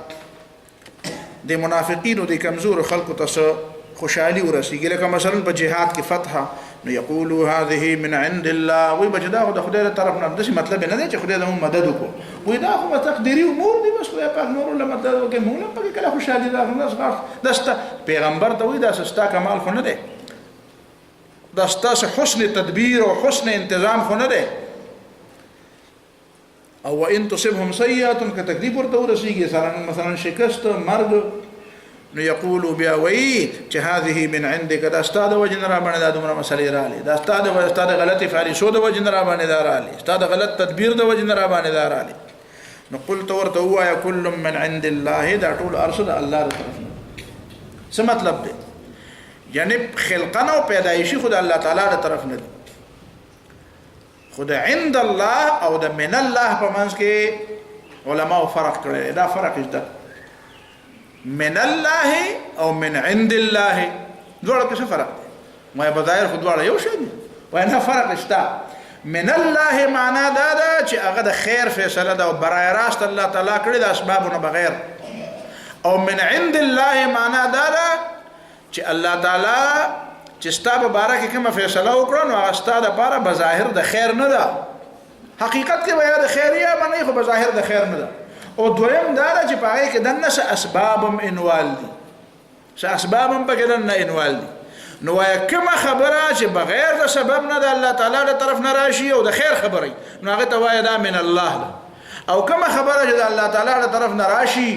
دی منافقین و دی کمزور خلق تا خوشحالی ورسیږي، لکه مثلا په جهاد کې فتح نو یقولوا هذه من عند الله، وی بجدا خو د خدای له طرف نه، داسې مطلب نه دی چې خدای زموږ مدد وکړو، وی دا خو تقدیري امور دي، بس خدای پاک نور له مدد وکړي، موږ هم پکې کله خوشحالي راغله. داسته پیغمبر ته وی دا ستا کمال خو نه دی، دا ستاسو حسن تدبیر او حسن انتظام خو نه دی. او وان تصبهم سیئه که تکلیف ورته ورسیږي، مثلا شکست مرګ، نو یقولو بیا وی چې هذه من عندك، دا استاد وجن را باندې دا دومره مسلې رااله، دا استاد غلطی فعلی شو د وجن را باندې دا رااله، استاد غلط تدبیر د وجن را باندې دا رااله. نو قلت ورته وایا کل من عند الله، دا ټول ارشد الله تعالی طرف. څه مطلب دی؟ یعنی خلقنا او پیدایشي خود الله تعالی تر طرف نه دی، خود عند الله او د من الله په منځ کې علماء فرق کړی، دا فرق شته. من الله او من عند الله دواړه کې څه فرق دی؟ ما بظاهر خو دواړه یو شی دي، وایي فرق شته. من الله معنا دا ده چې هغه د خیر فیصله ده او برای راست الله تعالی کړی د اسبابونو بغیر، او من عند الله معنا دا ده چې الله تعالی چې ستا په باره کې کومه فیصله وکړه نو هغه ستا دپاره بظاهر د خیر نه ده، حقیقت کې به یا د خیر یا منی، خو بظاهر د خیر نه ده. او دویم دا ده چې په هغې کې دننه څه اسبابم انوال دي، څه اسبابم پکې دننه انوال دي. نو وایه کومه خبره چې بغیر د سبب نه د الله تعالی له طرف نه راشي او د خیر خبره نو هغې ته وایه دا من الله ده، او کومه خبره چې د الله تعالی له طرف نه راشي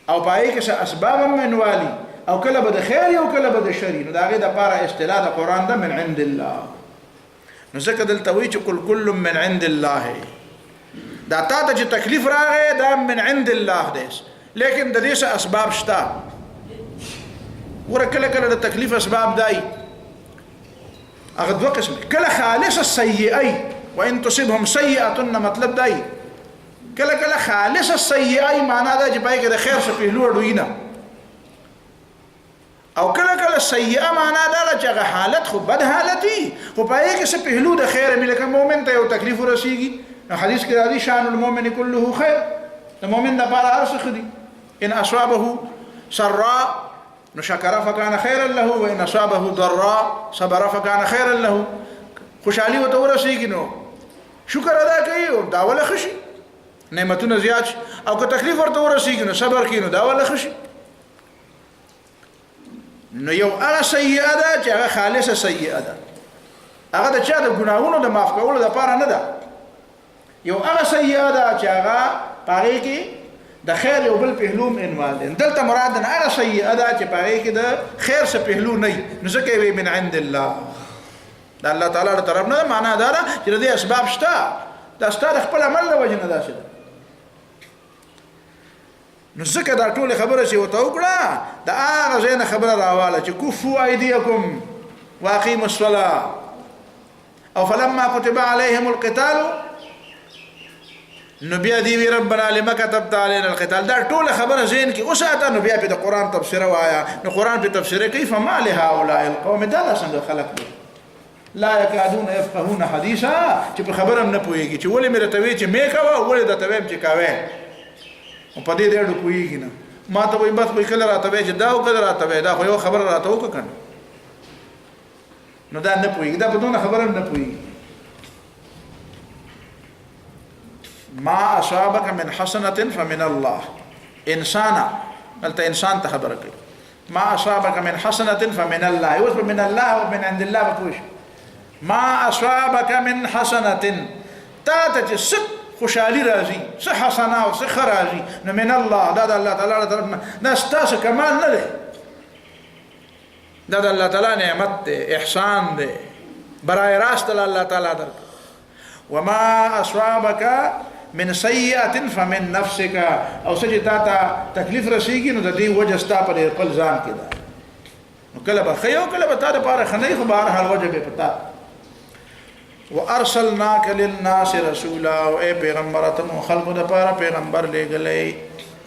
او په هغې کې څه اسبابم انوالي، او کله به د خیر او کله به د شر، نو د هغې دپاره اصطلاح د قرآن ده من عند الله. نو ځکه دلته وایي چې قل کل من عند الله، دا تا ته چې تکلیف راغی دا من عند الله دی، لیکن د دې څه اسباب شته. ګوره کله کله د تکلیف اسباب دی هغه دوه قسم، کله خالص السیئه وان تصبهم سیئه مطلب دی، کله کله خالص السیئه معنا دا چې پای کې د خیر څه پهلو اړوي نه، او کله کله سیئه معنا دا چې هغه حالت خو بد حالت وي خو پای کې څه پهلو د خیر مې، لکه مؤمن ته یو تکلیف ورسیږي، حدیث کې راځي شان المؤمن كله خیر، د مؤمن لپاره هر څه ښه دي، ان اصابه سراء نو شکر فکان خیرا له، وان اصابه ضراء صبر فکان خیرا له. خوشحالي ورته ورسیږي نو شکر ادا کوي او دا ولا ښه شي، نعمتونه زیات شي، او که تکلیف ورته ورسیږي نو صبر کوي نو دا ولا ښه شي. نو یو هغه سیئه ده چې هغه خالصه سیئه ده، هغه د چا د ګناهونو د معاف کولو دپاره نه ده، یو هغه سیئه ده چې هغه په هغې کې د خیر یو بل پهلو انوال دی. دلته مراد نه هغه سیئه ده چې په هغې کې د خیر څه پهلو نه وي، نو ځکه یې من عند الله، د الله تعالی له طرف نه ده. معنا دا ده چې د دې اسباب شته، دا ستا د خپل عمل له وجې نه داسې ده. نو ځکه دا ټولې خبره چې ورته وکړه د هغه ځای نه خبره راواله چې کفوا ایدیکم واقیموا الصلاه او فلما كتب عليهم القتال نو بیا دی وی ربنا لما كتبت علينا القتال، دا ټول خبره ذهن کې اوساته. نو بیا په د قران تفسیر وایا، نو قران په تفسیر کیف ما لهؤلاء القوم، دا څنګه خلق دي لا يكادون يفقهون حديثا، چې په خبره نه پوهیږي چې ولې مې رتوي چې مې کاوه ولې د تویم چې کاوه، او په دې ډېر پوهیږي نه. ما ته وایي بس په کله راتوي چې دا او کله راتوي، دا خو یو خبره راته وکړه، نو دا نه پوهیږي، دا په دونه خبره نه پوهیږي. ما اصابك من حسنه فمن الله، انسان دلته انسان ته خبره کوي، ما اصابك من حسنه فمن الله، اوس من الله ومن عند الله بپوښ. ما اصابك من حسنه، تا ته چې خوشحالي راځي، څه حسنه او څه ښه راځي، نو من الله، دا د الله تعالی له طرف نه، دا ستاسو کمال نه دی، دا د الله تعالی نعمت دی، احسان دی، برای راست الله تعالی درک. وما اصابك من سیئه فمن نفسك، او څه چې تا ته تکلیف رسیږي نو د دې وجه ستا په خپل ځان کې ده، نو کله به ښه او کله به تا دپاره ښه نه وي، خو بهرحال وجه به په تا. وارسلناک للناس رسولا، او ای پیغمبر ته مو خلقو دپاره پیغمبر لیږلی،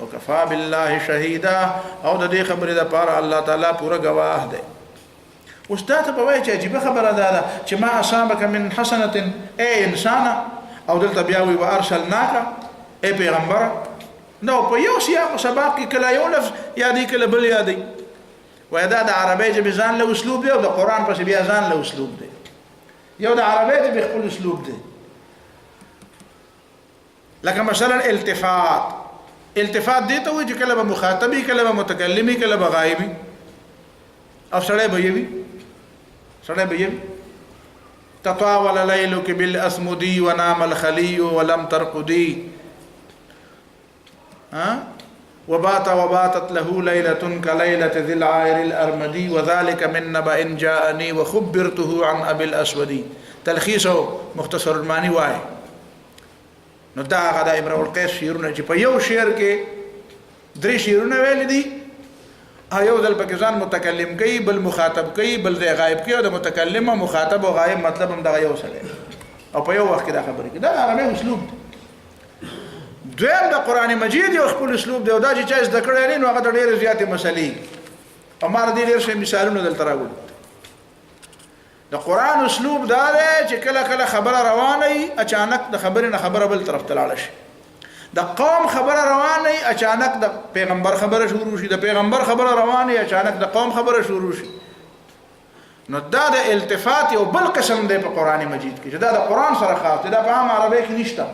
وکفا بالله شهیدا، او د دې خبرې دپاره الله تعالی پوره ګواه دی. استاد په وایي چې عجیب خبره ده چې ما اصابک من حسنه اي انسان او دلته بیا وی وارسلناک اي پیغمبر نو په یو سیاق سباق کې کله یو لفظ یادې کله بل یادې وای دا د عربی ژبې ځان له اسلوب دی او د قران پس بیا ځان له اسلوب دی یو د عربی د خپل اسلوب دی لکه مثلا التفات دی ته وایي چې کله به مخاطبي کله به متکلمي کله به غایبي او سړی به یوي تطاول ليلك بالأسمدي ونام الخلي ولم ترقدي وباتت له ليلة كليلة ذي العائر الأرمدي وذلك من نبأ جاءني وخبرته عن أبي الأسود تلخيصه مختصر الماني واي نو دا غدا امرؤ القیس شعرونه چې په یو شعر کې درې شعرونه ویل دي یو ځل پکې ځان متکلم کوي بل مخاطب کوي بل ځای غایب کوي او د متکلم او مخاطب او غایب مطلب هم دغه یو سره او په یو وخت کې دا خبرې کوي دا عربي اسلوب دویم د قران مجید یو خپل اسلوب دی او دا چې چا زده کړی نه نو هغه ډېر زیاتې مسلې او مار دې ډېر شي مثالونه دلته راغلي د قران اسلوب دا دی چې کله کله خبره روانه وي اچانک د خبرې نه خبره بل طرف ته لاړ شي د قوم خبره روانه وي اچانک د پیغمبر خبره شروع شي د پیغمبر خبره روانه وي اچانک د قوم خبره شروع شي نو دا د التفات یو بل قسم دی په قران مجید کې چې دا د قران سره خاص دی دا په عام عربی کې نشته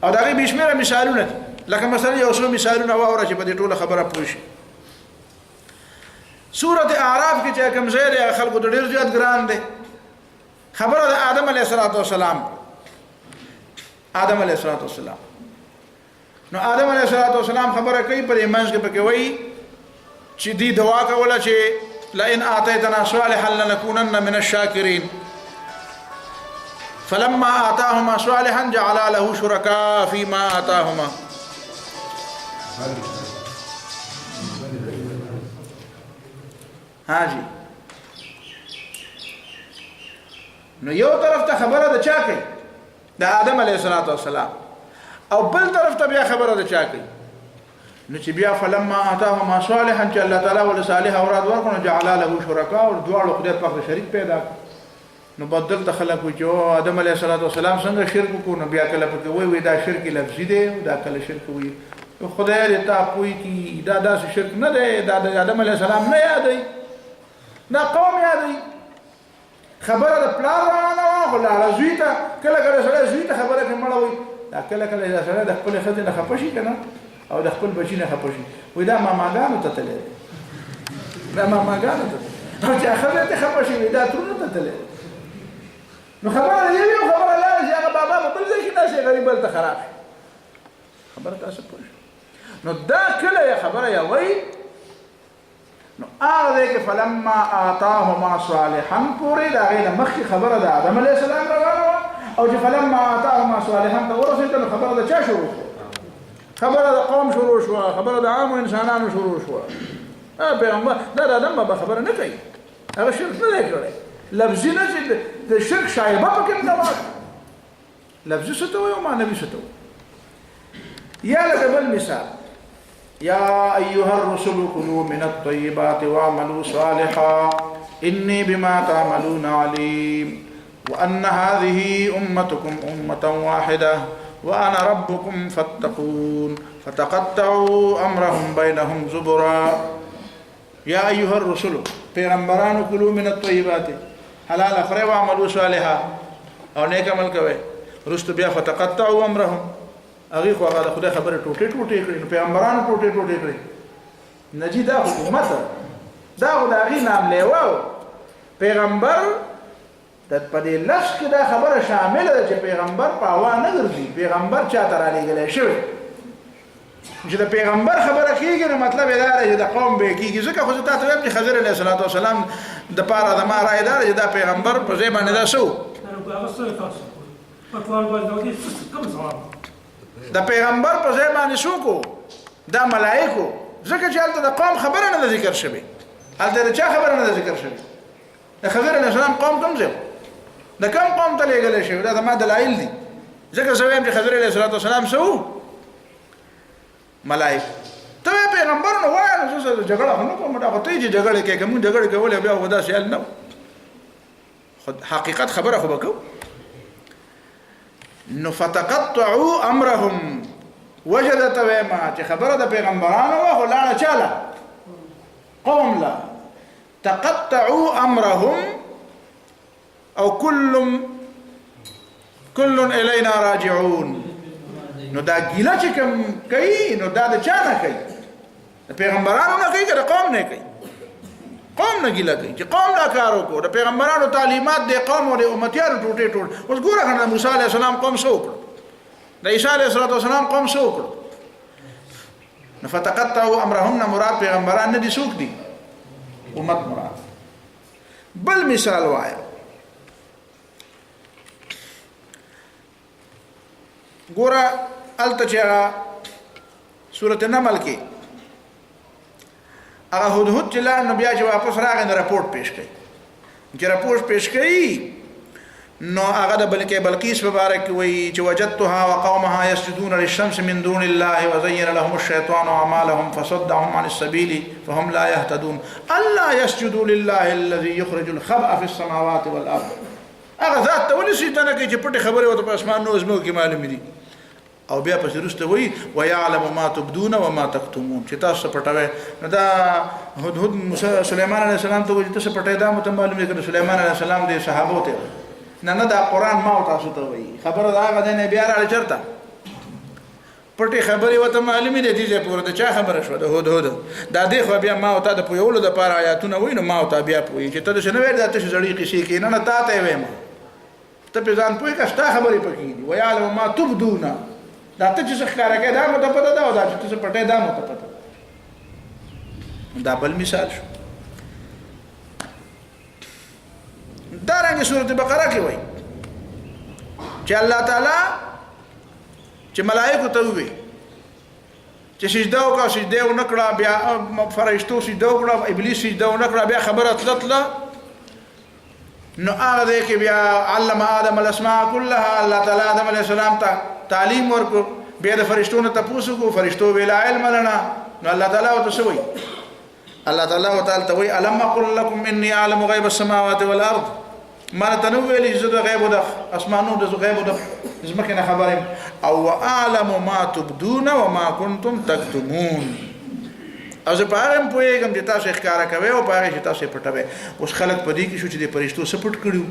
او دا غي بشمیره مثالونه لکه مثلا یو څو مثالونه واوره چې په دې ټوله خبره پوه شي سورۃ اعراف کې چې کوم ځای دی خلکو ته ډیر زیات ګران دی خبره د آدم علیه السلام نو آدم علیه السلام خبره کوي په ایمان کې پکې وایي چې دی دعا کوله چې لئن اعطيتنا صالحا لنكونن من الشاكرين فلما آتاهما صالحا جعل له شركاء فيما آتاهما حاجی نو یو طرف ته خبره د چا کوي د آدم علیه السلام او بل طرف ته بیا خبره د چا کوي نو چې بیا فلما آتاهما صالحا چې الله تعالی ول صالح اوراد ورکړو جعل له شرکا او دواړو خدای په شریک پیدا نو بدل ته خلق و چې آدم علیه السلام څنګه شرک کو نو بیا کله پکې وای دا شرک لفظي دی دا کله شرک وي خدای دې تا کوئی کی دا داسې شرک نه دی دا د آدم علیه السلام نه یادای دا قوم یادای خبره د پلار روانه ولا رزویته کله کله سره زویته خبره کې مړوي دا کله کله سره د خپل خدای نه خپشي کنه او د خپل بچی نه خپشي وای دا ماماګانو ته تللی دا ماماګانو ته او چې خبره ته خپشي دا ترونه ته تللی نو خبره یو خبره لا چې هغه بابا په بل ځای کې نشي غریب بل ته خراب خبره تاسو پوه نو دا کله خبره یا وای نو هغه کې فلما آتاهما صالحا پورې دا غیر مخکې خبره ده آدم علیه السلام روانه او چې فلما آتاهما صالحا ته ورسېدل نو خبره د چا شروع شوه خبره د قوم شروع شوه خبره د عام انسانانو شروع شوه پیغمبر دا د آدم بابا خبره نه کوي هغه شرک نه دی کړی لفظي نه چې د شرک شایبه پکې نه وایي لفظي څه ته وایي او معنوي څه ته وایي یا لکه بل مثال يا أيها الرسل كلوا من الطيبات واعملوا صالحا إني بما تعملون عليم وأن هذه أمتكم أمة واحدة وأنا ربكم فاتقون فتقطعوا أمرهم بينهم زبرا يا أيها الرسل پیغمبرانو كلوا من الطيبات حلال اخرى واعملوا صالحا او نیک عمل کوي رست بیا فتقطعوا أمرهم هغه خو هغه خدای خبره ټوټه کړي نو پیغمبرانو ټوټه کړي نجی دا حکومت دا غوډاغي نام لیواو پیغمبر د پدې لښ کې دا خبره شامل ده چې پیغمبر په هوا نه ګرځي پیغمبر چاته را لېږلی شوی چې د پیغمبر خبره کېږي نو مطلب یې دا دی چې د قوم به کېږي ځکه خو زه تاسو ته وایم چې خضر علیه السلام دپاره زما رایه دا دی چې دا پیغمبر په ځای باندې دا د پیغمبر په ځای باندې څوک دا ملائکو ځکه چې هلته د قوم خبره نه ده ذکر شوې هلته د چا خبره نه ده ذکر شوې د خضر علیه السلام قوم کوم ځای د کوم قوم ته لېږلی شوی دا زما دلایل دي ځکه زه وایم چې خضر علیه السلام څه وو ملائکه ته پیغمبر نو وای نو زه جګړه نه کوم دا خو ته چې جګړه کې کوم جګړه کولې بیا ودا سیال نه خود حقیقت خبره خو وکړو نو فتقطعوا امرهم وجدت وما چې خبره د پیغمبرانو وه لاړه چاله قوم لا تقطعوا امرهم او كل الينا راجعون نو دا ګیله چې کوم کوي نو دا د چا نه کوي د پیغمبرانو نه کوي که د قوم نه کوي قوم نه ګیله کوي چې قوم دا کار وکړو د پیغمبرانو تعلیمات د قوم او د امتیانو ټوټې ټوټ اوس ګوره کنه د موسی علیه السلام قوم څه وکړو د عیسی علیه السلام قوم څه وکړو نو فتقطعوا امرهم نه مراد پیغمبران نه دي څوک دي امت مراد بل مثال وایا ګوره هلته چې هغه سورت نمل کې هغه هدهد چې لاړ نو بیا چې واپس راغی نو راپورټ پیش کړي چې راپورټ پیش کړي نو هغه د بلقیس په باره کې وایي چې وجدتها وقومها يسجدون للشمس من دون الله وزين لهم الشيطان اعمالهم فصدهم عن السبيل فهم لا يهتدون الا يسجدوا لله الذي يخرج الخبأ في السماوات والارض هغه ذات ته ولې سجده کوي چې پټې خبرې ورته په اسمان نو زموږ کې معلومې دي او بیا پسې وروسته وایي ويعلم ما تبدون وما تكتمون چې تاسو پټوي نو دا هدهد سليمان عليه السلام ته وایي تاسو پټې دا مته معلومې کړه سليمان عليه السلام د صحابو ته نه دا قرآن ما او تاسو ته وایي خبره دا هغه دی نه بیا راړي چرته پټې خبرې ورته معلومې دي دې پورې د چا خبره شوه د هدهد دا دی خو بیا ما او تا د پوهولو دپاره آیاتونه وایي نو ما او تا بیا پوهېږي چې ته داسې نه وایې دا تاسې زړې قصې کوي نه تا ته یې وایم ته پې ځان پوهې که ستا خبرې پکې دي ویعلم ما تبدونه دا ته چې څه ښکاره کوې دا مو ته پته ده او دا چې ته څه پټې دا مو ته پته ده دا بل مثال شو دارنګه سورۃ بقره کې وایي چې الله تعالی چې ملائکه ته وایي چې سجده وکړه سجده ونه کړه بیا فرشتو سجده وکړه ابلیس سجده ونه کړه بیا خبره تلله نو هغه دی کې بیا علم آدم الاسماء كلها الله تعالی آدم علیه السلام ته تعلیم ورکړو بیا د فرشتو نه تپوس وکړو فرشتو ویلا علم لنا نو الله تعالی ورته څه وایي الله تعالی ورته وایي الم اقل لكم اني اعلم غیب السماوات والارض ما ته نو ویلي چې زه د غیبو د اسمانو د غیبو د ځمکې نه خبر یم او اعلم ما تبدون وما كنتم تكتمون او زه په هغه هم پوهېږم چې تاسو ښکاره کوئ او په هغې چې تاسو یې پټوئ اوس خلک په دې کې شو چې د فرشتو څه پټ کړي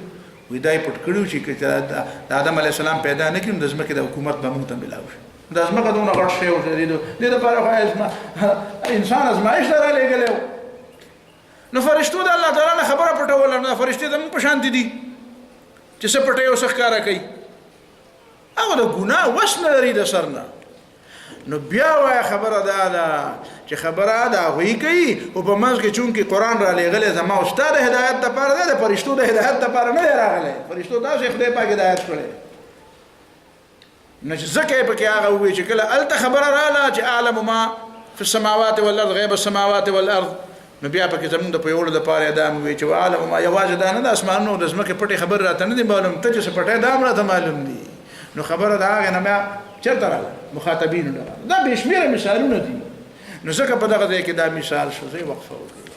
وي دا یې پټ کړي چې د آدم علیه السلام پیدا نه کړي نو د ځمکې د حکومت به موږ ته میلاو شي دا ځمکه دونه غټ شی و دې دپاره خو انسان ازمایش ته رالېږلی و نو فرشتو د الله تعالی نه خبره پټوله نو دا فرشتې زموږ په شانتې دي چې څه پټوي او څه ښکاره کوي هغه د ګناه وس نه لري د سر نه نو بیا وایه خبره دا ده چې خبره د هغوی کوي او په منځ کې چونکې قرآن رالیږلی زما او ستا د هدایت دپاره دی د فرشتو د هدایت دپاره نه دی راغلی فرشتو داسې خدای پاک هدایت کړی نو چې ځکه یې پکې هغه ووایي چې کله هلته خبره راغله چې اعلم ما فی السماوات والارض غیب السماوات والارض نو بیا پکې زموږ د پوهولو دپاره دا مو وایي چې اعلم ما یوازې دا نه د اسمانونو د ځمکې پټې خبرې راته نه دي معلوم ته چې څه پټې دا هم راته معلوم دي نو خبره د هغې نه بیا چېرته راغله مخاطبینو نه راغله دا بې شمېره مثالونه دي نو ځکه په دغه ځای کې دا مثال شو زه یې وقفه وکړم